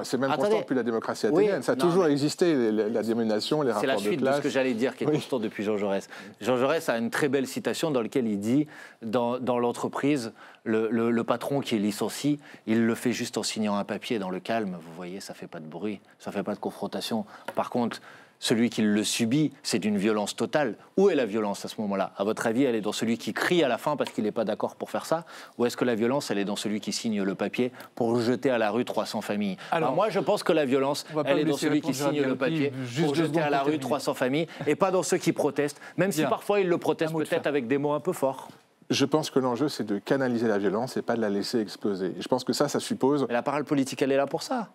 C'est même constant depuis la démocratie athénienne. Ça a toujours existé, la domination, les rapports de classe. C'est la suite de ce que j'allais dire qui est constant depuis Jean Jaurès. Jean Jaurès a une très belle citation dans laquelle il dit, dans l'entreprise, le patron qui licencie, il le fait juste en signant un papier dans le calme. Vous voyez, ça ne fait pas de bruit, ça ne fait pas de confrontation. Par contre, celui qui le subit, c'est d'une violence totale. Où est la violence à ce moment-là ? À votre avis, elle est dans celui qui crie à la fin parce qu'il n'est pas d'accord pour faire ça ? Ou est-ce que la violence, elle est dans celui qui signe le papier pour jeter à la rue 300 familles ? Alors moi, je pense que la violence, elle est dans celui qui signe le papier pour jeter à la rue 300 familles et pas dans ceux qui protestent, même si parfois ils le protestent peut-être avec des mots un peu forts. Je pense que l'enjeu, c'est de canaliser la violence et pas de la laisser exploser. Et je pense que ça suppose... Mais la parole politique, elle est là pour ça.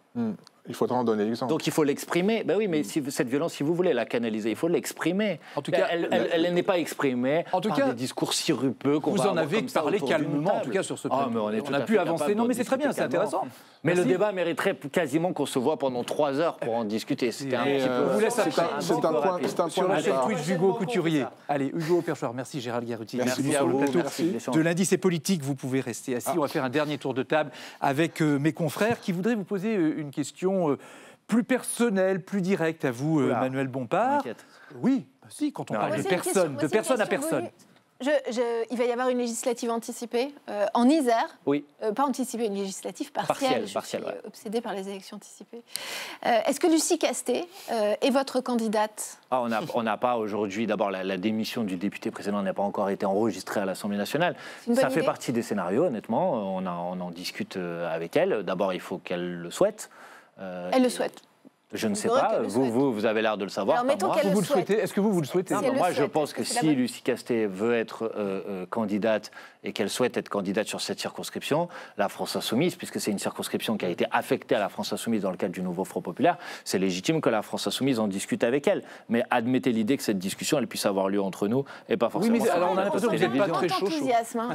Il faudra en donner l'exemple. Donc il faut l'exprimer. Ben oui, mais si cette violence, si vous voulez la canaliser, il faut l'exprimer. En tout cas, elle n'est pas exprimée par des discours sirupeux qu'on va vous en avoir avez comme ça parlé autour d'une calmement, en table. tout cas, sur ce Ah, plan. mais On a pu avancer. Non, mais c'est très bien, c'est intéressant. Mais Merci. le débat mériterait quasiment qu'on se voit pendant 3 heures pour en discuter. C'était un petit peu... On vous laisse après. C'est un point Sur la chaîne de Twitch d'Hugo Couturier. Allez, Hugo Perchoir, merci Gérald Garuti. Merci à sur vous, le plateau merci. de Lundi, c'est politique. Vous pouvez rester assis. On va faire un dernier tour de table avec mes confrères qui voudraient vous poser une question plus personnelle, plus directe à vous, Manuel Bompard. Oui, bah si, quand on parle de personne, à personne. Il va y avoir une législative anticipée en Isère. Oui. Pas anticipée, une législative partielle. Je suis obsédée par les élections anticipées. Est-ce que Lucie Castet est votre candidate ? On n'a pas aujourd'hui, d'abord la démission du député précédent n'a pas encore été enregistrée à l'Assemblée nationale. Ça fait partie des scénarios, honnêtement. On en discute avec elle. D'abord, il faut qu'elle le souhaite. Elle le souhaite. Je ne sais pas, vous avez l'air de le savoir. Alors, mettons qu'elle vous le souhaitez. Est-ce que vous le souhaitez? Moi, je pense que si Lucie Castet veut être candidate et qu'elle souhaite être candidate sur cette circonscription, la France Insoumise, puisque c'est une circonscription qui a été affectée à la France Insoumise dans le cadre du nouveau Front Populaire, c'est légitime que la France Insoumise en discute avec elle. Mais admettez l'idée que cette discussion, elle puisse avoir lieu entre nous et pas forcément... Oui, mais alors on a l'impression que vous n'êtes pas très chaud.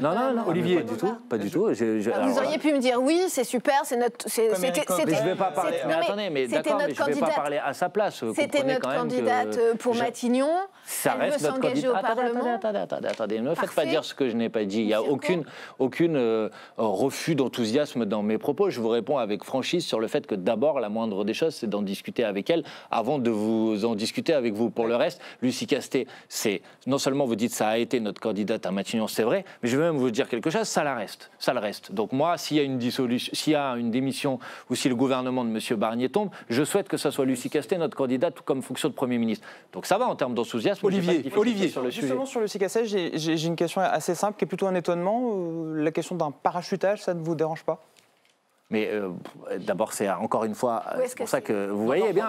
Non, Olivier, pas du tout. Vous auriez pu me dire oui, c'est super, c'est notre... Mais je vais pas parler... Mais attendez, mais d'accord, mais je ne vais pas parler à sa place. C'était notre candidate pour Matignon. Ça reste notre s'engager au Parlement. Attendez, ne me faites pas dire ce que je n'ai pas dit. Il n'y a aucun refus d'enthousiasme dans mes propos. Je vous réponds avec franchise sur le fait que d'abord, la moindre des choses, c'est d'en discuter avec elle avant de vous en discuter avec vous. Pour le reste, Lucie Castet, c'est non seulement vous dites ça a été notre candidate à Matignon, c'est vrai, mais je vais même vous dire quelque chose, ça le reste. Donc moi, s'il y a une dissolution, s'il y a une démission ou si le gouvernement de M. Barnier tombe, je souhaite que ce soit Lucie Castet notre candidate comme fonction de Premier ministre. Donc ça va en termes d'enthousiasme. Olivier, sur le justement sur Lucie Castet, j'ai une question assez simple qui est plutôt un étonnement. La question d'un parachutage, ça ne vous dérange pas ? Mais d'abord, c'est encore une fois, c'est pour ça que vous voyez bien.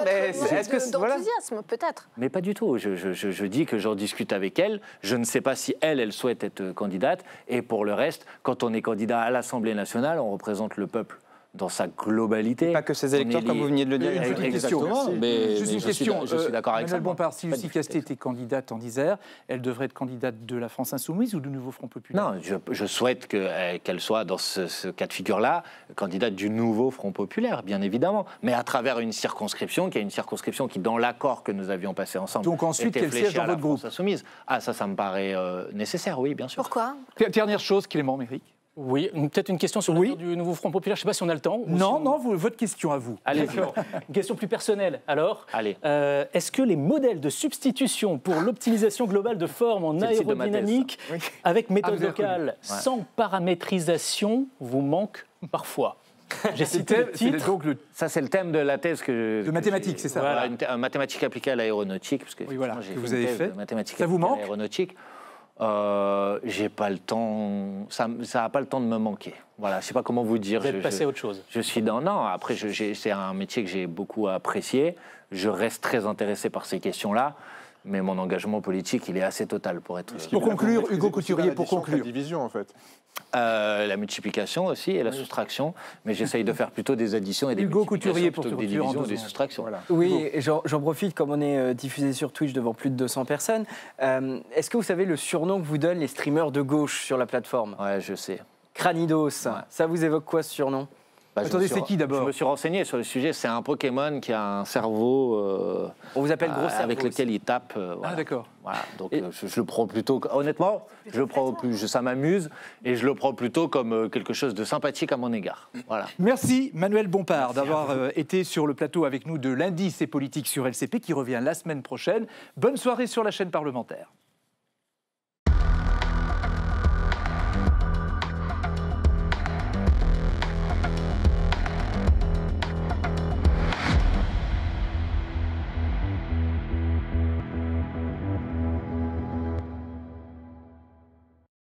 Est-ce que d'enthousiasme, peut-être ? Mais pas du tout. Je dis que j'en discute avec elle. Je ne sais pas si elle souhaite être candidate. Et pour le reste, quand on est candidat à l'Assemblée nationale, on représente le peuple dans sa globalité. Pas que ses électeurs, comme vous veniez de le dire. Une petite question. Juste une question. Je suis d'accord avec ça. Manuel Bompard, si Lucie Castet était candidate en Isère, elle devrait être candidate de la France Insoumise ou du Nouveau Front Populaire ? Non, je souhaite qu'elle soit dans ce cas de figure-là, candidate du Nouveau Front Populaire, bien évidemment, mais à travers une circonscription, qui est une circonscription qui, dans l'accord que nous avions passé ensemble, donc ensuite qu'elle siège dans votre groupe. Insoumise. Ah, ça me paraît nécessaire, oui, bien sûr. Pourquoi ? Dernière chose, Clément Méric. Oui, peut-être une question sur l'avenir du Nouveau Front Populaire. Je ne sais pas si on a le temps. Non, votre question à vous. Allez, une question plus personnelle. Alors, allez. Est-ce que les modèles de substitution pour l'optimisation globale de forme en aérodynamique avec méthode locale sans paramétrisation vous manquent parfois ? J'ai cité le titre. Donc ça, c'est le thème de la thèse de mathématiques, c'est ça. Voilà, mathématiques appliquées à l'aéronautique, parce que j'ai vous avez fait. Ça vous manque ? J'ai pas le temps. Ça n'a pas le temps de me manquer. Voilà, je sais pas comment vous dire. Vous êtes passé à autre chose. Je suis dans. Non, après, c'est un métier que j'ai beaucoup apprécié. Je reste très intéressé par ces questions-là. Mais mon engagement politique, il est assez total pour être... Pour conclure, Hugo Couturier, pour conclure. La division, en fait. La multiplication aussi et la soustraction. Mais j'essaye de faire plutôt des additions et des Hugo Couturier pour des divisions et des soustractions. Voilà. Oui, j'en profite, comme on est diffusé sur Twitch devant plus de 200 personnes. Est-ce que vous savez le surnom que vous donnent les streamers de gauche sur la plateforme ? Ouais, je sais. Cranidos. Ouais. Ça vous évoque quoi, ce surnom ? Attendez, c'est qui d'abord ? Je me suis renseigné sur le sujet. C'est un Pokémon qui a un cerveau. On vous appelle gros cerveau avec lequel il tape. Voilà. Ah, d'accord. Voilà. Donc je le prends plutôt. Honnêtement, je le prends plus. Ça m'amuse et je le prends plutôt comme quelque chose de sympathique à mon égard. Voilà. Merci Manuel Bompard d'avoir été sur le plateau avec nous de Lundi, c'est politique sur LCP qui revient la semaine prochaine. Bonne soirée sur la chaîne parlementaire.